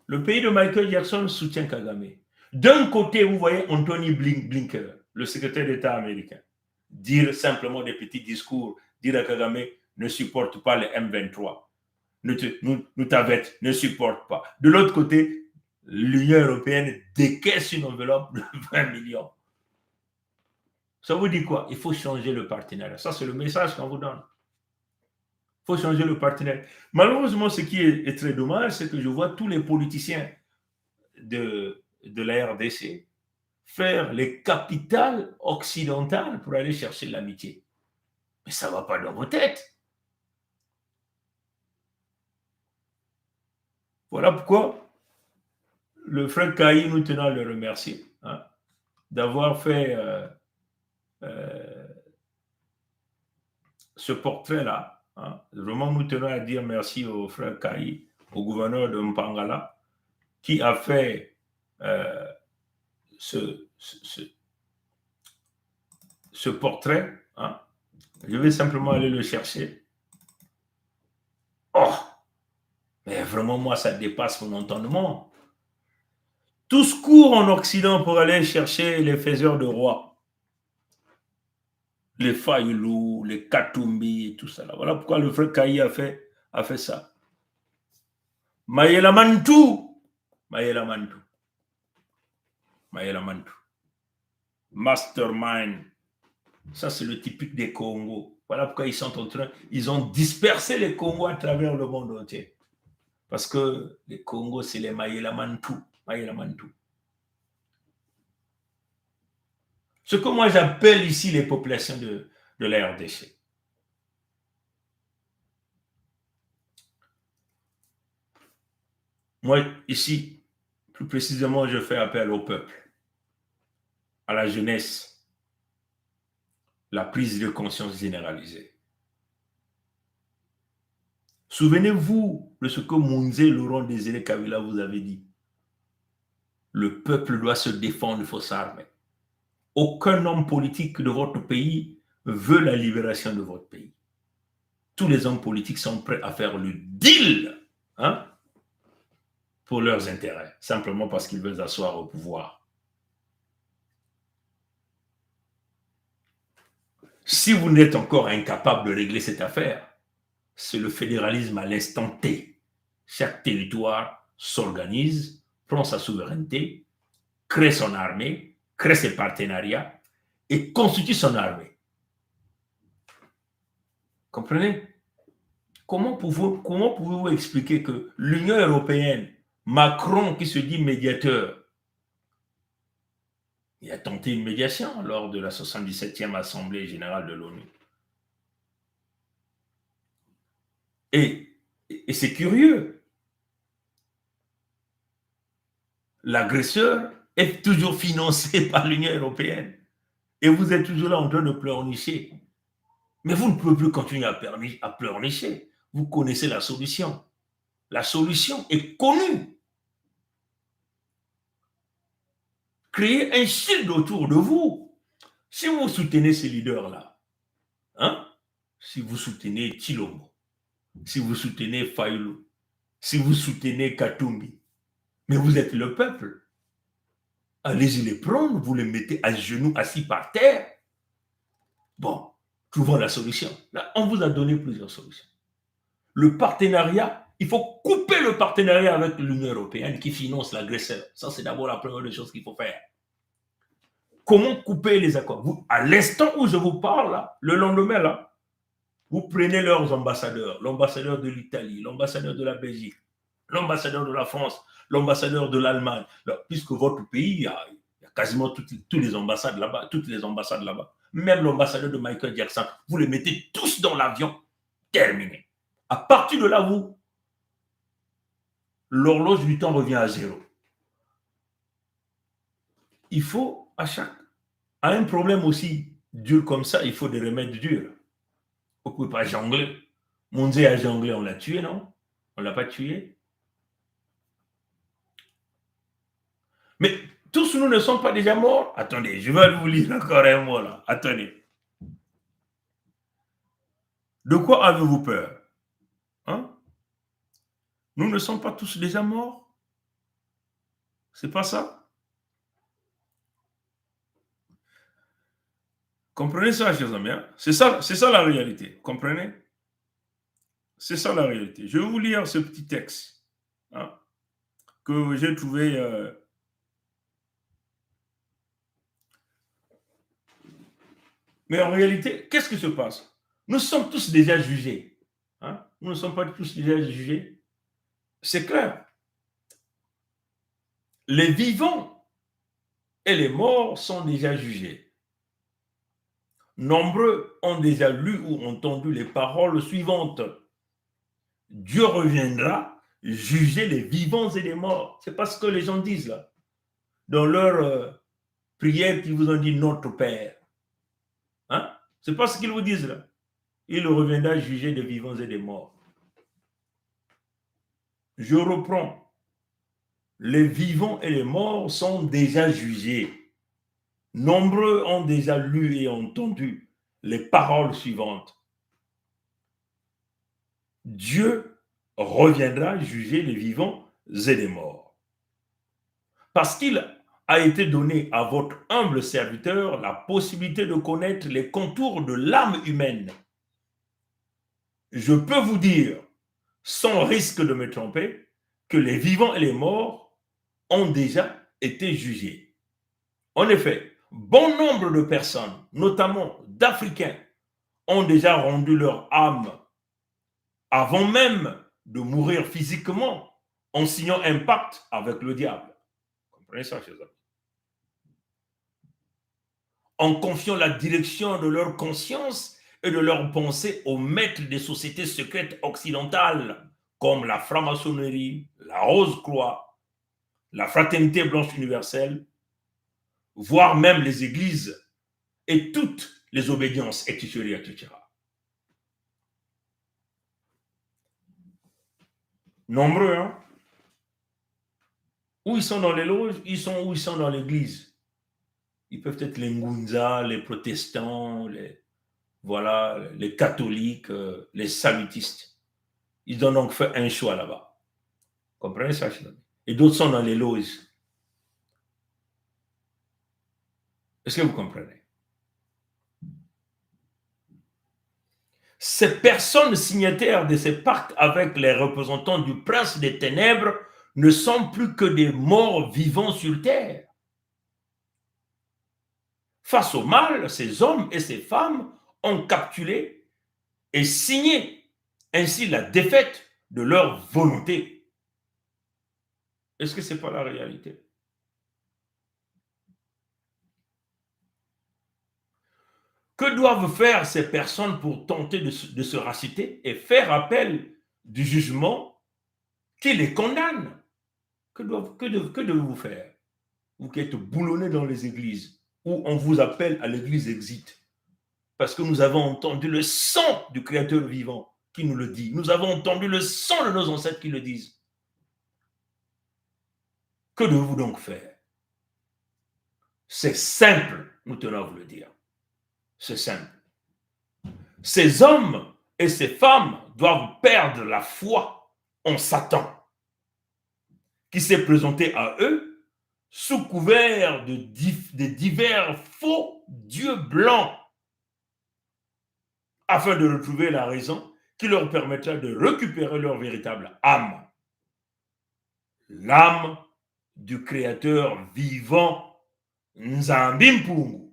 le pays de Michael Jackson soutient Kagame. D'un côté, vous voyez Anthony Blinken, le secrétaire d'État américain, dire simplement des petits discours, dire à Kagame, ne supporte pas les M23, nous t'avette, ne supporte pas. De l'autre côté, l'Union européenne décaisse une enveloppe de 20 millions. Ça vous dit quoi? Il faut changer le partenariat. Ça, c'est le message qu'on vous donne. Il faut changer le partenaire. Malheureusement, ce qui est très dommage, c'est que je vois tous les politiciens de la RDC faire les capitales occidentales pour aller chercher l'amitié. Mais ça ne va pas dans vos têtes. Voilà pourquoi le frère Kaï, nous tenons à le remercier d'avoir fait ce portrait-là. Vraiment, nous tenons à dire merci au frère Kaï, au gouverneur de Mpangala, qui a fait ce portrait. Je vais simplement aller le chercher. Oh! Mais vraiment, moi, ça dépasse mon entendement. Tous courent en Occident pour aller chercher les faiseurs de rois. Les Fayoulou, les Katumbi et tout ça. Voilà pourquoi le frère Kaï a fait ça. Mayela Mantou. Mastermind. Ça, c'est le typique des Congos. Voilà pourquoi ils ont dispersé les Congos à travers le monde entier. Parce que les Congos, c'est les Mayela Mantou. Ce que moi j'appelle ici les populations de la RDC. Moi, ici, plus précisément, je fais appel au peuple, à la jeunesse, la prise de conscience généralisée. Souvenez-vous de ce que Mounze Laurent Désiré Kabila vous avait dit. Le peuple doit se défendre, il faut s'armer. Aucun homme politique de votre pays veut la libération de votre pays. Tous les hommes politiques sont prêts à faire le deal pour leurs intérêts, simplement parce qu'ils veulent s'asseoir au pouvoir. Si vous n'êtes encore incapable de régler cette affaire, c'est le fédéralisme à l'instant T. Chaque territoire s'organise, prend sa souveraineté, crée son armée, crée ses partenariats et constitue son armée. Comprenez? Comment pouvez-vous expliquer que l'Union européenne, Macron qui se dit médiateur, il a tenté une médiation lors de la 77e Assemblée générale de l'ONU. Et c'est curieux. L'agresseur est toujours financé par l'Union européenne. Et vous êtes toujours là en train de pleurnicher. Mais vous ne pouvez plus continuer à pleurnicher. Vous connaissez la solution. La solution est connue. Créez un shield autour de vous. Si vous soutenez ces leaders-là, si vous soutenez Tshilombo, si vous soutenez Fayulu, si vous soutenez Katumbi, mais vous êtes le peuple, allez-y les prendre, vous les mettez à genoux, assis par terre. Bon, trouvons la solution. Là, on vous a donné plusieurs solutions. Le partenariat, il faut couper le partenariat avec l'Union européenne qui finance l'agresseur. Ça, c'est d'abord la première des choses qu'il faut faire. Comment couper les accords? Vous, à l'instant où je vous parle, là, le lendemain, là, vous prenez leurs ambassadeurs, l'ambassadeur de l'Italie, l'ambassadeur de la Belgique, l'ambassadeur de la France, l'ambassadeur de l'Allemagne, puisque votre pays, il y a quasiment toutes les ambassades là-bas, même l'ambassadeur de Michael Jackson, vous les mettez tous dans l'avion, terminé. À partir de là, l'horloge du temps revient à zéro. Il faut, à un problème aussi dur comme ça, il faut des remèdes durs. Vous ne pouvez pas jongler. Mounze a jonglé, on l'a tué, non? On ne l'a pas tué. Mais tous nous ne sommes pas déjà morts. Attendez, je vais vous lire encore un mot là. Attendez. De quoi avez-vous peur? Nous ne sommes pas tous déjà morts? C'est pas ça? Comprenez ça, chers amis. C'est ça la réalité. Comprenez? C'est ça la réalité. Je vais vous lire ce petit texte que j'ai trouvé. Mais en réalité, qu'est-ce qui se passe? Nous sommes tous déjà jugés. Nous ne sommes pas tous déjà jugés. C'est clair. Les vivants et les morts sont déjà jugés. Nombreux ont déjà lu ou entendu les paroles suivantes. Dieu reviendra juger les vivants et les morts. C'est pas ce que les gens disent là. Dans leur prière qu'ils vous ont dit notre Père. C'est pas ce qu'ils vous disent là. Il reviendra juger les vivants et les morts. Je reprends. Les vivants et les morts sont déjà jugés. Nombreux ont déjà lu et entendu les paroles suivantes. Dieu reviendra juger les vivants et les morts. Parce qu'il a été donné à votre humble serviteur la possibilité de connaître les contours de l'âme humaine. Je peux vous dire, sans risque de me tromper, que les vivants et les morts ont déjà été jugés. En effet, bon nombre de personnes, notamment d'Africains, ont déjà rendu leur âme avant même de mourir physiquement en signant un pacte avec le diable. Comprenez ça, chers amis? En confiant la direction de leur conscience et de leurs pensées aux maîtres des sociétés secrètes occidentales, comme la franc-maçonnerie, la Rose-Croix, la Fraternité Blanche Universelle, voire même les églises et toutes les obédiences, etc., etc. Nombreux, hein? Où ils sont dans les loges, où ils sont dans l'église. Ils peuvent être les Ngunza, les protestants, les catholiques, les salutistes. Ils ont donc fait un choix là-bas. Comprenez ça? Et d'autres sont dans les loges. Est-ce que vous comprenez? Ces personnes signataires de ces pactes avec les représentants du prince des ténèbres ne sont plus que des morts vivants sur terre. Face au mal, ces hommes et ces femmes ont capturé et signé ainsi la défaite de leur volonté. Est-ce que ce n'est pas la réalité? Que doivent faire ces personnes pour tenter de se racheter et faire appel du jugement qui les condamne? Que devez-vous faire? Vous qui êtes boulonnés dans les églises, où on vous appelle à l'église exit, parce que nous avons entendu le sang du Créateur vivant qui nous le dit. Nous avons entendu le sang de nos ancêtres qui le disent. Que devez-vous donc faire? C'est simple, nous tenons à vous le dire. C'est simple. Ces hommes et ces femmes doivent perdre la foi en Satan, qui s'est présenté à eux sous couvert de divers faux dieux blancs, afin de retrouver la raison qui leur permettra de récupérer leur véritable âme. L'âme du Créateur vivant, Nzambi Mpungu.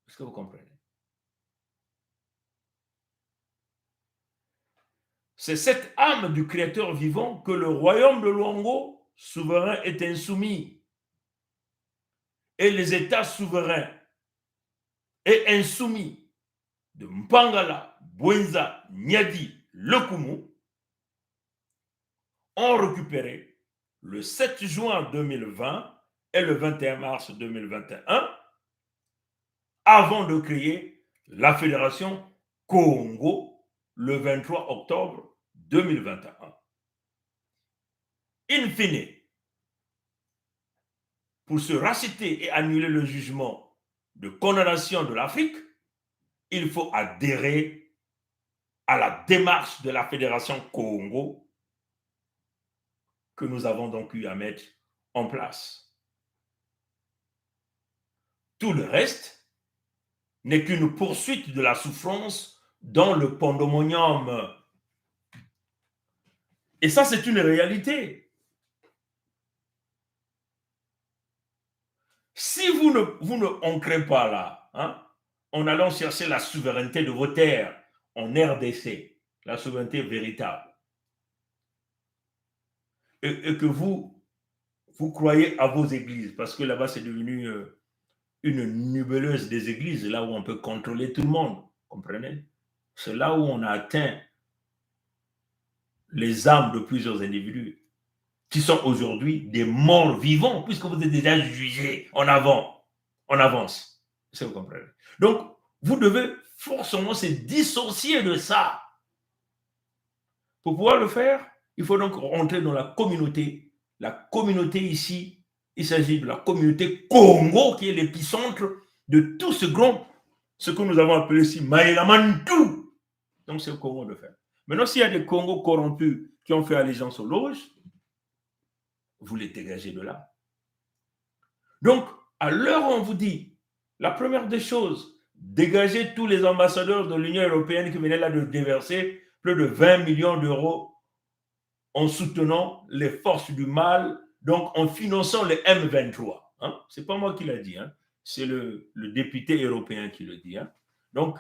Est-ce que vous comprenez? C'est cette âme du Créateur vivant que le royaume de Luango, souverain, est insoumis. Et les États souverains et insoumis de Mpangala, Bwenza, Nyadi, Lekumu ont récupéré le 7 juin 2020 et le 21 mars 2021 avant de créer la Fédération Congo le 23 octobre 2021. In fine, pour se racheter et annuler le jugement de condamnation de l'Afrique, il faut adhérer à la démarche de la Fédération Congo que nous avons donc eu à mettre en place. Tout le reste n'est qu'une poursuite de la souffrance dans le pandémonium. Et ça, c'est une réalité. Si vous ne ancrez pas là, hein, en allant chercher la souveraineté de vos terres en RDC, la souveraineté véritable, et que vous croyez à vos églises, parce que là-bas, c'est devenu une nubeleuse des églises, là où on peut contrôler tout le monde, comprenez? C'est là où on a atteint les âmes de plusieurs individus qui sont aujourd'hui des morts vivants, puisque vous êtes déjà jugés en avance. Si vous comprenez. Donc, vous devez forcément se dissocier de ça. Pour pouvoir le faire, il faut donc rentrer dans la communauté. La communauté ici, il s'agit de la communauté Congo, qui est l'épicentre de tout ce que nous avons appelé ici Maïlamantou. Donc, c'est au Congo de faire. Maintenant, s'il y a des Congos corrompus qui ont fait allégeance aux loges, vous les dégagez de là. Donc, à l'heure où on vous dit, la première des choses, dégagez tous les ambassadeurs de l'Union européenne qui venaient là de déverser plus de 20 millions d'euros en soutenant les forces du mal, donc en finançant les M23. Hein? Ce n'est pas moi qui l'a dit, hein? C'est le député européen qui le dit. Hein? Donc,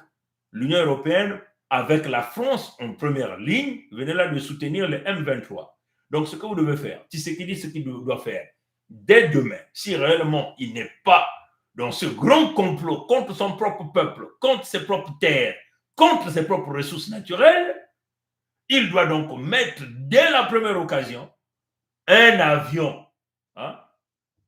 l'Union européenne, avec la France en première ligne, venait là de soutenir les M23. Donc, ce que vous devez faire, Tshisekedi, ce qu'il doit faire, dès demain, si réellement il n'est pas dans ce grand complot contre son propre peuple, contre ses propres terres, contre ses propres ressources naturelles, il doit donc mettre dès la première occasion un avion, hein,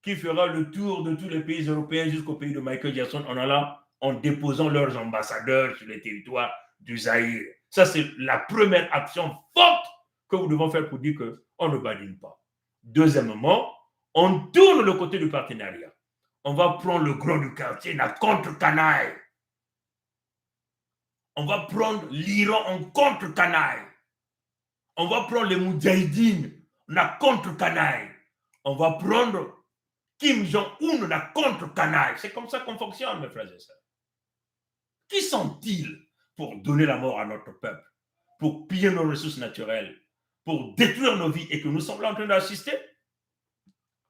qui fera le tour de tous les pays européens jusqu'au pays de Michael Jackson en allant en déposant leurs ambassadeurs sur les territoires du Zaïre. Ça, c'est la première action forte que nous devons faire pour dire qu'on ne badine pas. Deuxièmement, on tourne le côté du partenariat. On va prendre le gros du quartier, la contre-canaille. On va prendre l'Iran en contre-canaille. On va prendre les Moudjahidines, la contre-canaille. On va prendre Kim Jong-un, la contre-canaille. C'est comme ça qu'on fonctionne, mes frères et sœurs. Qui sont-ils pour donner la mort à notre peuple, pour piller nos ressources naturelles, pour détruire nos vies et que nous sommes là en train d'assister?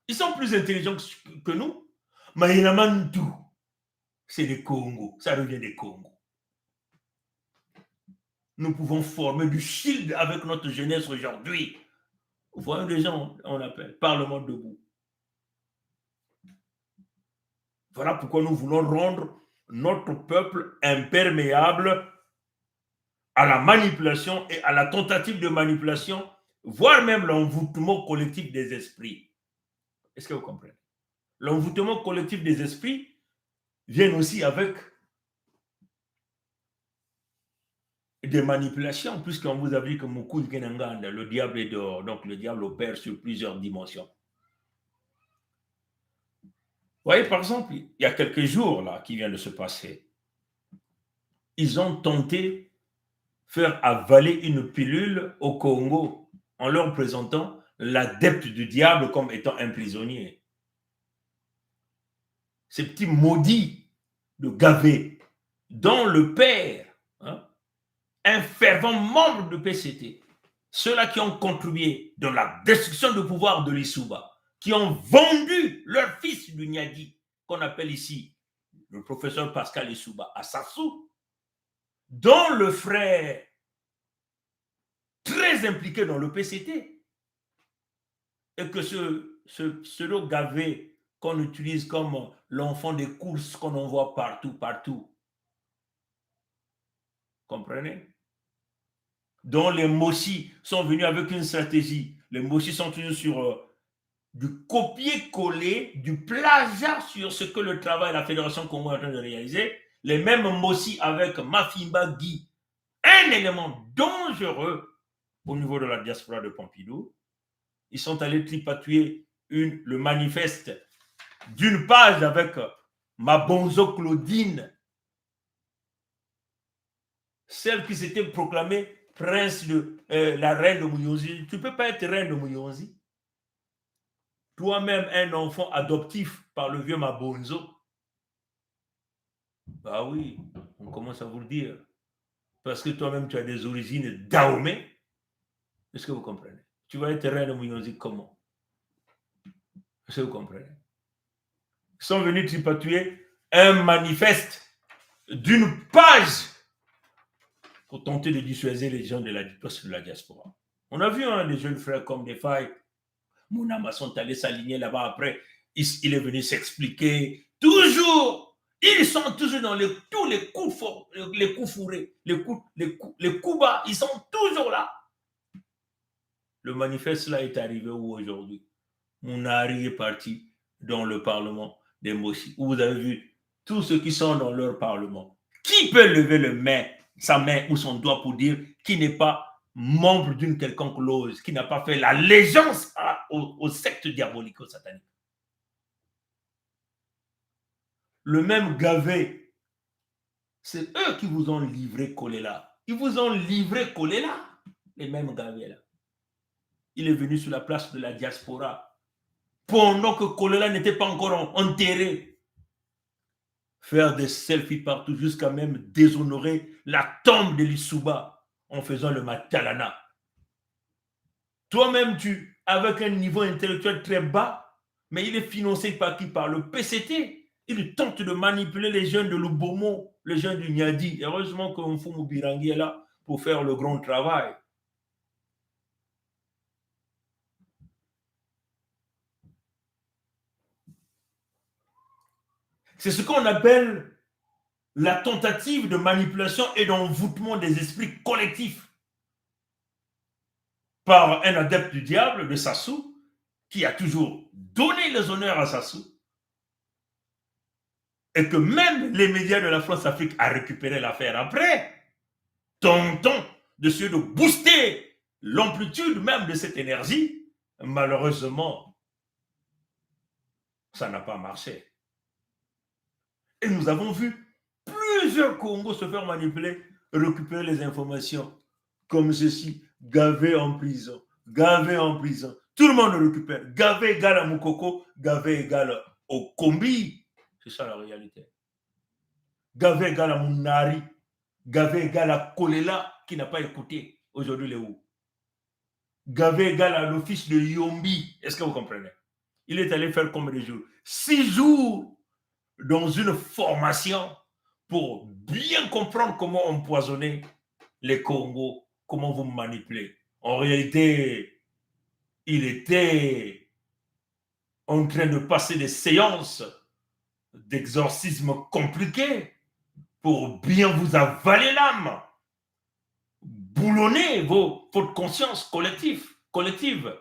Ils sont plus intelligents que nous. Mais il y en a tout. C'est les Congo. Ça revient des Congo. Nous pouvons former du shield avec notre jeunesse aujourd'hui. Vous voyez les gens, on appelle Parlement debout. Voilà pourquoi nous voulons rendre notre peuple imperméable à la manipulation et à la tentative de manipulation, voire même l'envoûtement collectif des esprits. Est-ce que vous comprenez? L'envoûtement collectif des esprits vient aussi avec des manipulations, puisqu'on vous a dit que Mukul Kenanganda, le diable est dehors, donc le diable opère sur plusieurs dimensions. Vous voyez, par exemple, il y a quelques jours là qui vient de se passer, ils ont tenté faire avaler une pilule au Congo en leur présentant l'adepte du diable comme étant un prisonnier. Ces petits maudits de Gavé, dont le père, un fervent membre de PCT, ceux-là qui ont contribué dans la destruction du pouvoir de l'Issouba, qui ont vendu leur fils du Niadi, qu'on appelle ici le professeur Pascal Issouba, à Sassou, dont le frère très impliqué dans le PCT, et que ce pseudo Gavé qu'on utilise comme l'enfant des courses qu'on envoie partout. Comprenez? Dont les Mossi sont venus avec une stratégie. Les Mossi sont toujours sur du copier-coller, du plagiat sur ce que le travail de la Fédération Congo est en train de réaliser. Les mêmes Mossi avec Mafimba Guy, un élément dangereux au niveau de la diaspora de Pompidou. Ils sont allés tripatouiller le manifeste d'une page avec Mabonzo Claudine, celle qui s'était proclamée prince de la reine de Mouyonzi. Tu ne peux pas être reine de Mouyonzi. Toi-même, un enfant adoptif par le vieux Mabonzo. Bah oui, on commence à vous le dire. Parce que toi-même, tu as des origines Dahomey. Est-ce que vous comprenez? Tu vas être reine de Mouyonzi comment? Est-ce que vous comprenez? Ils sont venus tripatouiller un manifeste d'une page pour tenter de dissuader les gens de la diaspora. On a vu des jeunes frères comme des failles. Mounama sont allés s'aligner là-bas après. Il est venu s'expliquer. Toujours, ils sont toujours dans tous les coups forts, les coups fourrés, les coups bas. Ils sont toujours là. Le manifeste là est arrivé où aujourd'hui? Mounari est parti dans le Parlement des Mossi. Vous avez vu tous ceux qui sont dans leur Parlement. Qui peut lever sa main ou son doigt pour dire qu'il n'est pas membre d'une quelconque clause, qui n'a pas fait l'allégeance aux sectes diabolico-sataniques? Le même Gavé, c'est eux qui vous ont livré Kolela. Ils vous ont livré Kolela, les mêmes Gavé là. Il est venu sur la place de la diaspora pendant que Kolela n'était pas encore enterré. Faire des selfies partout jusqu'à même déshonorer la tombe de l'Issouba en faisant le matalana. Toi-même, avec un niveau intellectuel très bas, mais il est financé par qui? Par le PCT. Il tente de manipuler les jeunes de Lubomo, les jeunes du Niadi. Heureusement que Mfumu Birangi est là pour faire le grand travail. C'est ce qu'on appelle la tentative de manipulation et d'envoûtement des esprits collectifs par un adepte du diable, de Sassou, qui a toujours donné les honneurs à Sassou. et que même les médias de la France-Afrique a récupéré l'affaire après, tentant d'essayer de booster l'amplitude même de cette énergie, malheureusement, ça n'a pas marché. Et nous avons vu plusieurs Congos se faire manipuler, récupérer les informations comme ceci, gavé en prison, gavé en prison. Tout le monde le récupère. Gavé égale à Moukoko, gavé égale au Kombi. C'est ça la réalité. Gavé égale à Mounari, gavé égale à Kolela qui n'a pas écouté aujourd'hui les où. Gavé égale à l'office de Yombi. Est-ce que vous comprenez? Il est allé faire combien de jours? 6 jours dans une formation pour bien comprendre comment empoisonner les Congos, comment vous manipulez. En réalité, il était en train de passer des séances d'exorcisme compliquées pour bien vous avaler l'âme, boulonner votre conscience collective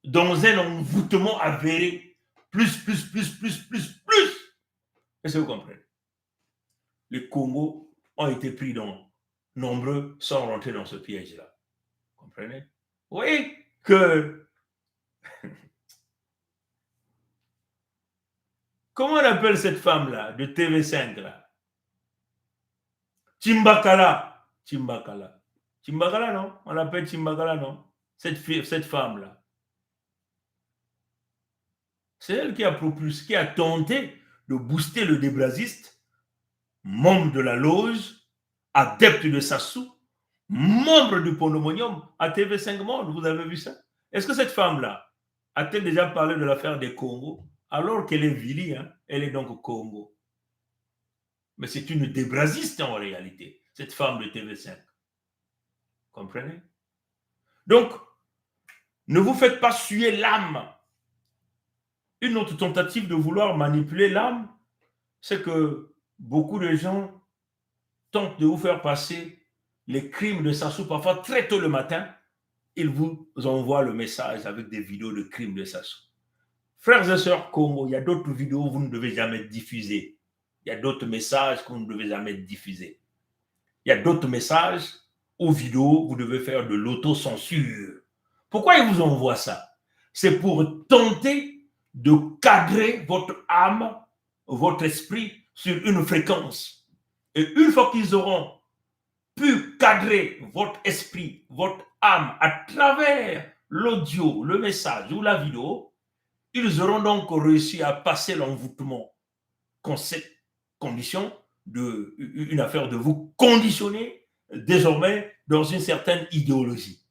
dans un envoûtement avéré. Plus. Est-ce que vous comprenez? Les Congos ont été pris dans nombreux sans rentrer dans ce piège-là. Vous comprenez? Vous voyez que... Comment on appelle cette femme-là de TV5 là? Chimbakala, non? On l'appelle Chimbakala, non? Cette femme-là. C'est elle qui a propulsé, qui a tenté de booster le débrasiste, membre de la loge, adepte de Sassou, membre du Pondomonium, à TV5 Monde. Vous avez vu ça? Est-ce que cette femme-là a-t-elle déjà parlé de l'affaire des Congo alors qu'elle est Vili, hein? Elle est donc au Congo. Mais c'est une débrasiste en réalité, cette femme de TV5. Comprenez? Donc, ne vous faites pas suer l'âme. Une autre tentative de vouloir manipuler l'âme, c'est que beaucoup de gens tentent de vous faire passer les crimes de Sassou, parfois très tôt le matin, ils vous envoient le message avec des vidéos de crimes de Sassou. Frères et sœurs Congo, il y a d'autres vidéos que vous ne devez jamais diffuser. Il y a d'autres messages que vous ne devez jamais diffuser. Il y a d'autres messages ou vidéos, vous devez faire de l'autocensure. Pourquoi ils vous envoient ça? C'est pour tenter de cadrer votre âme, votre esprit sur une fréquence. Et une fois qu'ils auront pu cadrer votre esprit, votre âme à travers l'audio, le message ou la vidéo, ils auront donc réussi à passer l'envoûtement qu'en cette condition, une affaire de vous conditionner désormais dans une certaine idéologie.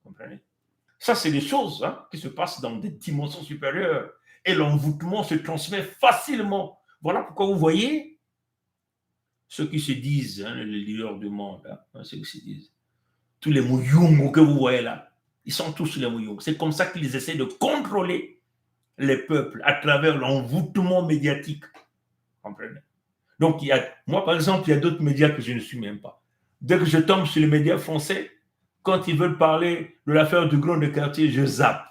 Vous comprenez? Ça, c'est des choses qui se passent dans des dimensions supérieures et l'envoûtement se transmet facilement. Voilà pourquoi vous voyez ceux qui se disent, les leaders du monde, ceux qui se disent, tous les mouyungs que vous voyez là, ils sont tous les mouyungs. C'est comme ça qu'ils essaient de contrôler les peuples à travers l'envoûtement médiatique. Vous comprenez? Donc, moi, par exemple, il y a d'autres médias que je ne suis même pas. Dès que je tombe sur les médias français, quand ils veulent parler de l'affaire du grand de quartier, je zappe.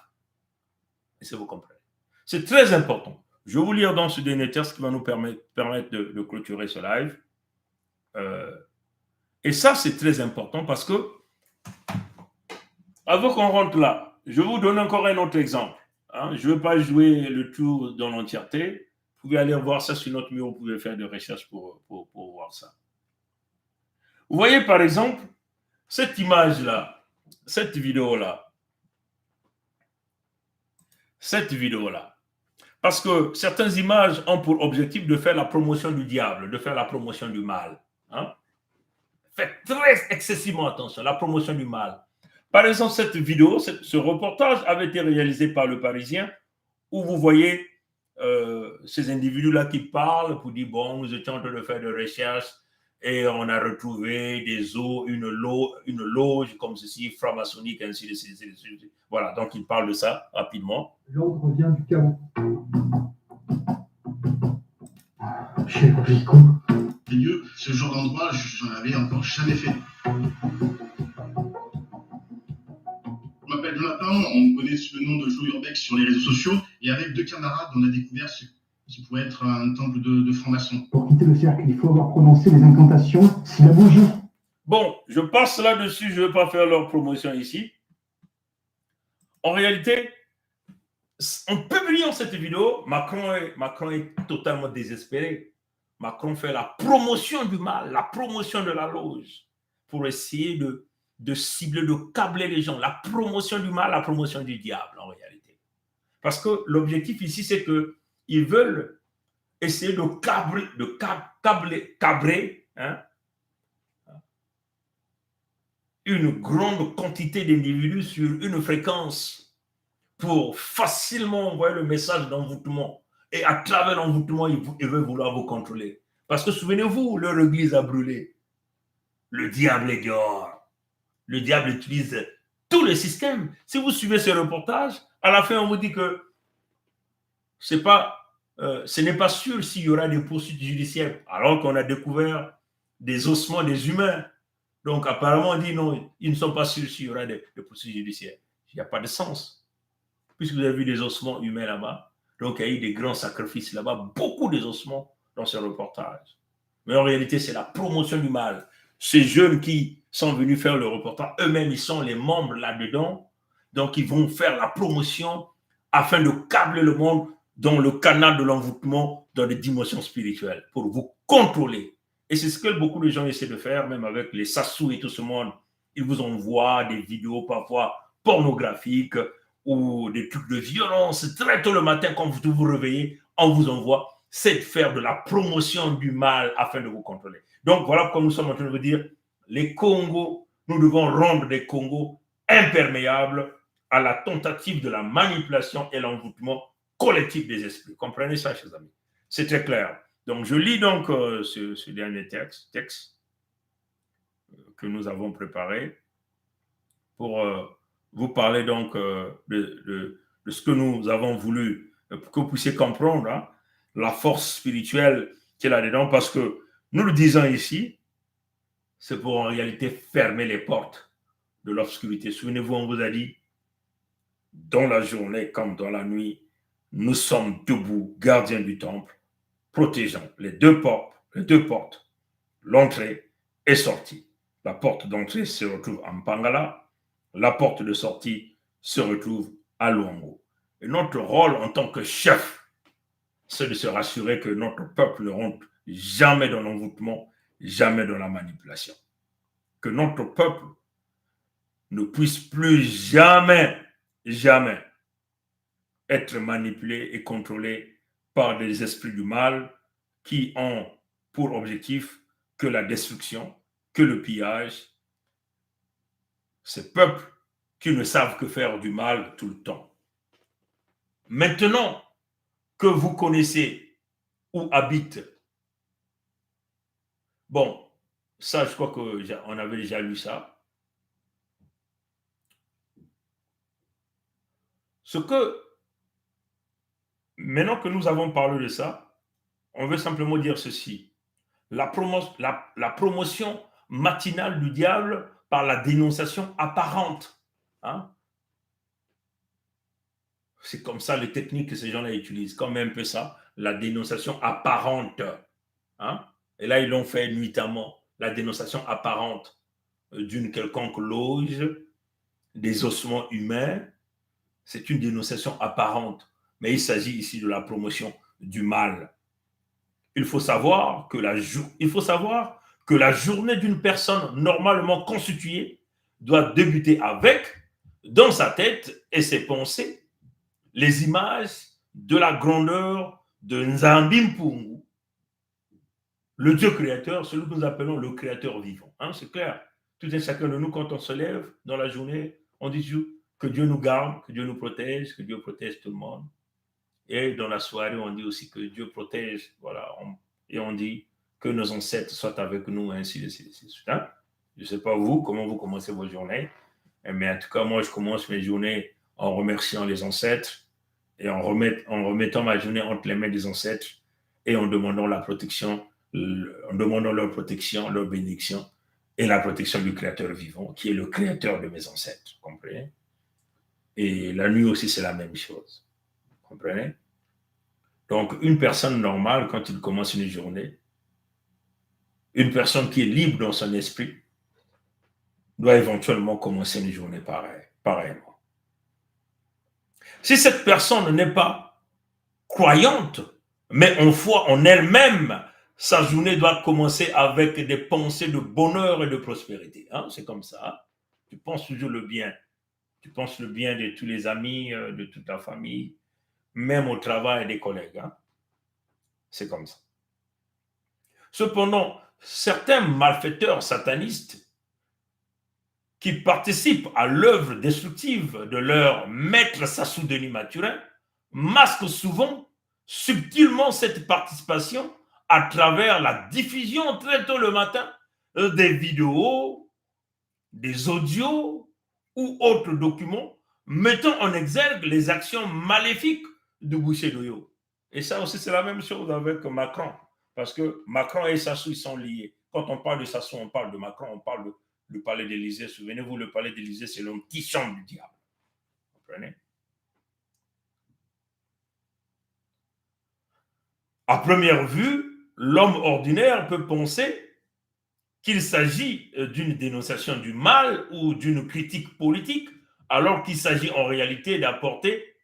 Et ça, vous comprenez. C'est très important. Je vais vous lire dans ce dernier texte qui va nous permettre de clôturer ce live. Et ça, c'est très important parce que, avant qu'on rentre là, je vais vous donner encore un autre exemple. Je ne veux pas jouer le tour dans l'entièreté. Vous pouvez aller voir ça sur notre mur, vous pouvez faire des recherches pour voir ça. Vous voyez par exemple, cette image-là, cette vidéo-là. Parce que certaines images ont pour objectif de faire la promotion du diable, de faire la promotion du mal. Faites très excessivement attention, la promotion du mal. Par exemple, cette vidéo, ce reportage avait été réalisé par Le Parisien, où vous voyez ces individus-là qui parlent pour dire, bon, nous étions en train de faire des recherches et on a retrouvé une loge comme ceci, franc-maçonnique, ainsi de suite. Voilà, donc il parle de ça rapidement.
L'ordre vient du chaos.
Chez Rico. Milieu, ce genre d'endroit, j'en avais encore jamais fait. Je m'appelle Jonathan, on me connaît sous le nom de Joe Urbex sur les réseaux sociaux, et avec 2 camarades, on a découvert ce qui pourrait être un temple de franc-maçon.
Pour quitter le cercle, il faut avoir prononcé les incantations si la bougie.
Bon, je passe là-dessus, je ne vais pas faire leur promotion ici. En réalité, en publiant cette vidéo, Macron est totalement désespéré. Macron fait la promotion du mal, la promotion de la loge, pour essayer de cibler, de câbler les gens. La promotion du mal, la promotion du diable, en réalité. Parce que l'objectif ici, c'est qu'ils veulent essayer de cabrer une grande quantité d'individus sur une fréquence pour facilement envoyer le message d'envoûtement. Et à travers l'envoûtement, ils veulent vouloir vous contrôler. Parce que souvenez-vous, leur église a brûlé. Le diable est dehors. Le diable utilise tous les systèmes. Si vous suivez ce reportage, à la fin, on vous dit que ce n'est pas sûr s'il y aura des poursuites judiciaires, alors qu'on a découvert des ossements des humains. Donc, apparemment, on dit non, ils ne sont pas sûrs s'il y aura des poursuites judiciaires. Il n'y a pas de sens. Puisque vous avez vu des ossements humains là-bas, donc il y a eu des grands sacrifices là-bas, beaucoup des ossements dans ce reportage. Mais en réalité, c'est la promotion du mal. Ces jeunes qui sont venus faire le reportage, eux-mêmes, ils sont les membres là-dedans, donc ils vont faire la promotion afin de câbler le monde dans le canal de l'envoûtement dans des dimensions spirituelles, pour vous contrôler. Et c'est ce que beaucoup de gens essaient de faire, même avec les Sassou et tout ce monde. Ils vous envoient des vidéos parfois pornographiques ou des trucs de violence. Très tôt le matin, quand vous vous réveillez, on vous envoie, c'est de faire de la promotion du mal afin de vous contrôler. Donc voilà pourquoi nous sommes en train de vous dire, les Congos, nous devons rendre des Congos imperméables à la tentative de la manipulation et l'envoûtement collectif des esprits. Comprenez ça, chers amis. C'est très clair. Donc, je lis donc ce dernier texte que nous avons préparé pour vous parler donc de ce que nous avons voulu, pour que vous puissiez comprendre la force spirituelle qu'il y a là-dedans, parce que nous le disons ici, c'est pour en réalité fermer les portes de l'obscurité. Souvenez-vous, on vous a dit, dans la journée comme dans la nuit, nous sommes debout, gardiens du temple, protégeant les deux portes, l'entrée et sortie. La porte d'entrée se retrouve à Mpangala, la porte de sortie se retrouve à Luango. Et notre rôle en tant que chef, c'est de se rassurer que notre peuple ne rentre jamais dans l'envoûtement, jamais dans la manipulation. Que notre peuple ne puisse plus jamais être manipulé et contrôlé par des esprits du mal qui ont pour objectif que la destruction, que le pillage. Ces peuples qui ne savent que faire du mal tout le temps. Maintenant que vous connaissez où habite, bon, ça je crois qu'on avait déjà lu ça. Maintenant que nous avons parlé de ça, on veut simplement dire ceci. La promotion matinale du diable par la dénonciation apparente. C'est comme ça les techniques que ces gens-là utilisent, comme un peu ça, la dénonciation apparente. Et là, ils l'ont fait nuitamment, la dénonciation apparente d'une quelconque loge, des ossements humains. C'est une dénonciation apparente, mais il s'agit ici de la promotion du mal. Il faut savoir que la journée d'une personne normalement constituée doit débuter avec, dans sa tête et ses pensées, les images de la grandeur de Nzambimpungu, le Dieu créateur, celui que nous appelons le créateur vivant. C'est clair. Tout un chacun de nous, quand on se lève dans la journée, on dit que Dieu nous garde, que Dieu nous protège, que Dieu protège tout le monde. Et dans la soirée, on dit aussi que Dieu protège, voilà, et on dit que nos ancêtres soient avec nous, ainsi de suite. Je ne sais pas vous, comment vous commencez vos journées, mais en tout cas, moi, je commence mes journées en remerciant les ancêtres et en remettant ma journée entre les mains des ancêtres et en demandant leur protection, leur bénédiction et la protection du Créateur vivant, qui est le Créateur de mes ancêtres, vous comprenez? Et la nuit aussi, c'est la même chose. Vous comprenez? Donc, une personne normale, quand il commence une journée, une personne qui est libre dans son esprit, doit éventuellement commencer une journée pareillement. Si cette personne n'est pas croyante, mais en foi en elle-même, sa journée doit commencer avec des pensées de bonheur et de prospérité. Hein? C'est comme ça. Tu penses toujours le bien. Tu penses le bien de tous les amis, de toute la famille, même au travail des collègues. Hein? C'est comme ça. Cependant, certains malfaiteurs satanistes qui participent à l'œuvre destructive de leur maître Sassou Denis Mathurin masquent souvent subtilement cette participation à travers la diffusion très tôt le matin des vidéos, des audios ou autres documents mettant en exergue les actions maléfiques de Boucher Doyo. Et ça aussi, c'est la même chose avec Macron. Parce que Macron et Sassou, ils sont liés. Quand on parle de Sassou, on parle de Macron, on parle du palais d'Élysée. Souvenez-vous, le palais d'Élysée, c'est l'antichambre du diable. Vous comprenez? À première vue, l'homme ordinaire peut penser qu'il s'agit d'une dénonciation du mal ou d'une critique politique, alors qu'il s'agit en réalité d'apporter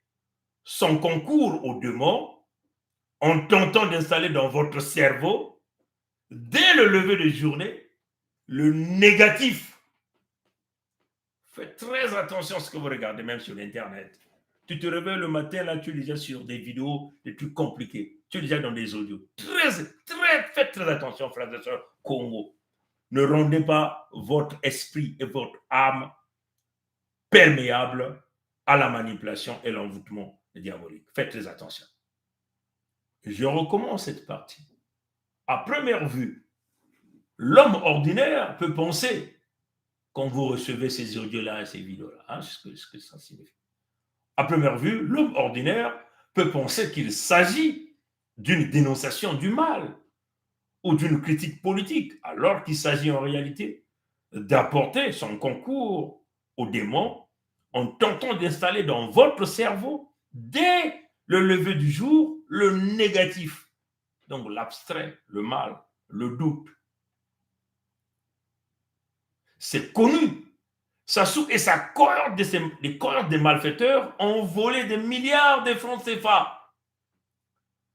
son concours au démon en tentant d'installer dans votre cerveau, dès le lever de journée, le négatif. Faites très attention à ce que vous regardez, même sur Internet. Tu te réveilles le matin, là, tu es déjà sur des vidéos, des trucs compliqués. Tu es déjà dans des audios. Faites très attention, frères et sœurs Congo. Ne rendez pas votre esprit et votre âme perméables à la manipulation et l'envoûtement diabolique. Faites très attention. Je recommence cette partie. À première vue, l'homme ordinaire peut penser, quand vous recevez ces audios-là et ces vidéos-là, hein, ce que ça signifie. À première vue, l'homme ordinaire peut penser qu'il s'agit d'une dénonciation du mal ou d'une critique politique, alors qu'il s'agit en réalité d'apporter son concours au démon en tentant d'installer dans votre cerveau, dès le lever du jour, le négatif. Donc l'abstrait, le mal, le doute. C'est connu. Sassou et sa cohorte des malfaiteurs ont volé des milliards de francs CFA.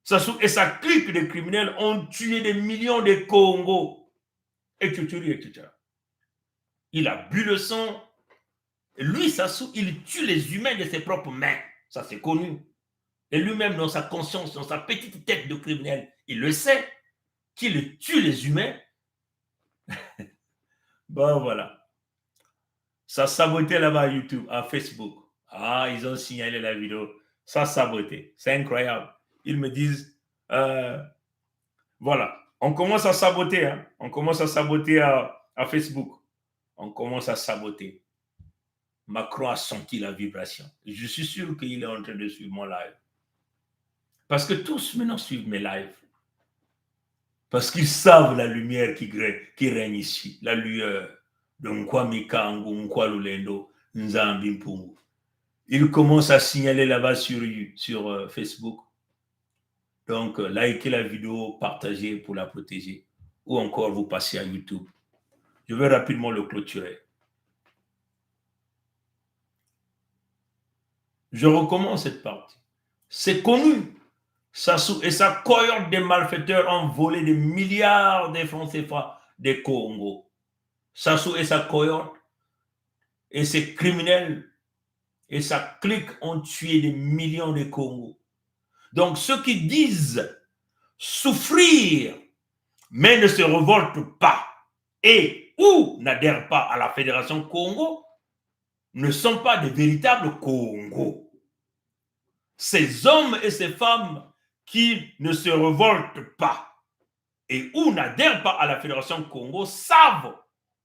Sassou et sa clique de criminels ont tué des millions de Congos, etc. Il a bu le sang. Lui, Sassou, il tue les humains de ses propres mains. Ça, c'est connu. Et lui-même, dans sa conscience, dans sa petite tête de criminel, il le sait qu'il tue les humains. Bon, voilà. Ça a saboté là-bas à YouTube, à Facebook. Ah, ils ont signalé la vidéo. Ça a saboté. C'est incroyable. Ils me disent, voilà, on commence à saboter. Hein? On commence à saboter à Facebook. On commence à saboter. Macron a senti la vibration. Je suis sûr qu'il est en train de suivre mon live. Parce que tous maintenant suivent mes lives. Parce qu'ils savent la lumière qui règne ici. La lueur de Nkwame Kangu, Nkwalulendo, Nzambi Mpungu. Ils commencent à signaler là-bas sur Facebook. Donc, likez la vidéo, partagez pour la protéger. Ou encore, vous passez à YouTube. Je vais rapidement le clôturer. Je recommence cette partie. C'est connu. Sassou et sa cohorte de malfaiteurs ont volé des milliards de francs CFA des Congo. Sassou et sa cohorte et ses criminels et sa clique ont tué des millions de Congo. Donc ceux qui disent souffrir mais ne se révoltent pas et ou n'adhèrent pas à la Fédération Congo ne sont pas de véritables Congos. Ces hommes et ces femmes qui ne se révoltent pas et ou n'adhèrent pas à la Fédération Congo savent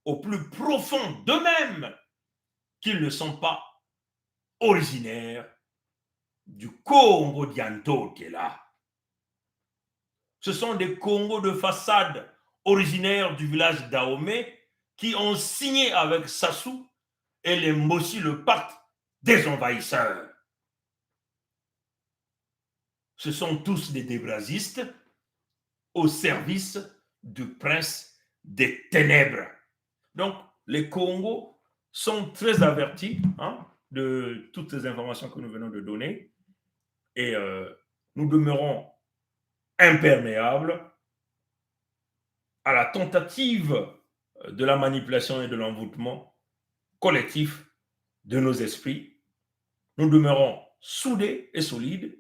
au plus profond d'eux-mêmes qu'ils ne sont pas originaires du Congo d'Yanto qui est là. Ce sont des Congos de façade originaires du village d'Ahomey qui ont signé avec Sassou et les Mossi le pacte des envahisseurs. ce sont tous des débrasistes au service du prince des ténèbres. Donc, les Congos sont très avertis de toutes les informations que nous venons de donner et nous demeurons imperméables à la tentative de la manipulation et de l'envoûtement collectif de nos esprits. Nous demeurons soudés et solides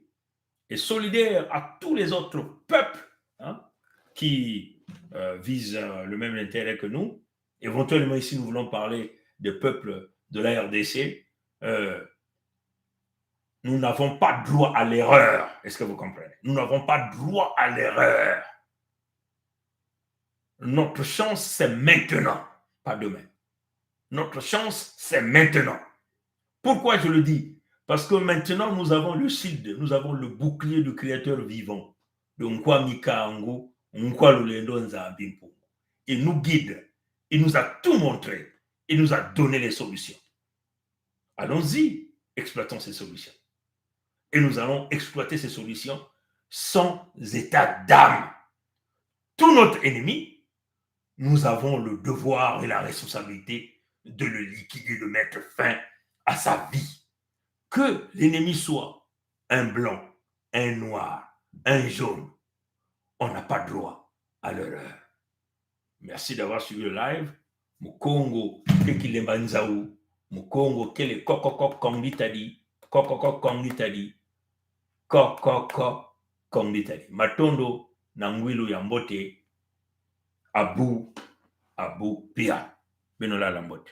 et solidaires à tous les autres peuples qui visent le même intérêt que nous. Éventuellement, ici, nous voulons parler des peuples de la RDC. Nous n'avons pas droit à l'erreur. Est-ce que vous comprenez? Nous n'avons pas droit à l'erreur. Notre chance, c'est maintenant, pas demain. Notre chance, c'est maintenant. Pourquoi je le dis? Parce que maintenant, nous avons le shield, nous avons le bouclier du créateur vivant. De Nkwamika Ango, Nkwalulendo Nzabimpo. Il nous guide. Il nous a tout montré. Il nous a donné les solutions. Allons-y, exploitons ces solutions. Et nous allons exploiter ces solutions sans état d'âme. Tout notre ennemi, nous avons le devoir et la responsabilité de le liquider, de mettre fin à sa vie. Que l'ennemi soit un blanc, un noir, un jaune, on n'a pas droit à l'erreur. Merci d'avoir suivi le live. Mukongo, Kekilemba Nzaou, Mukongo, Kele Kokoko Kongitali, Kokoko Kongitali, Kokoko Kongitali. Matondo, Nangwilu Yambote, Abu Pia. Benola Lambote.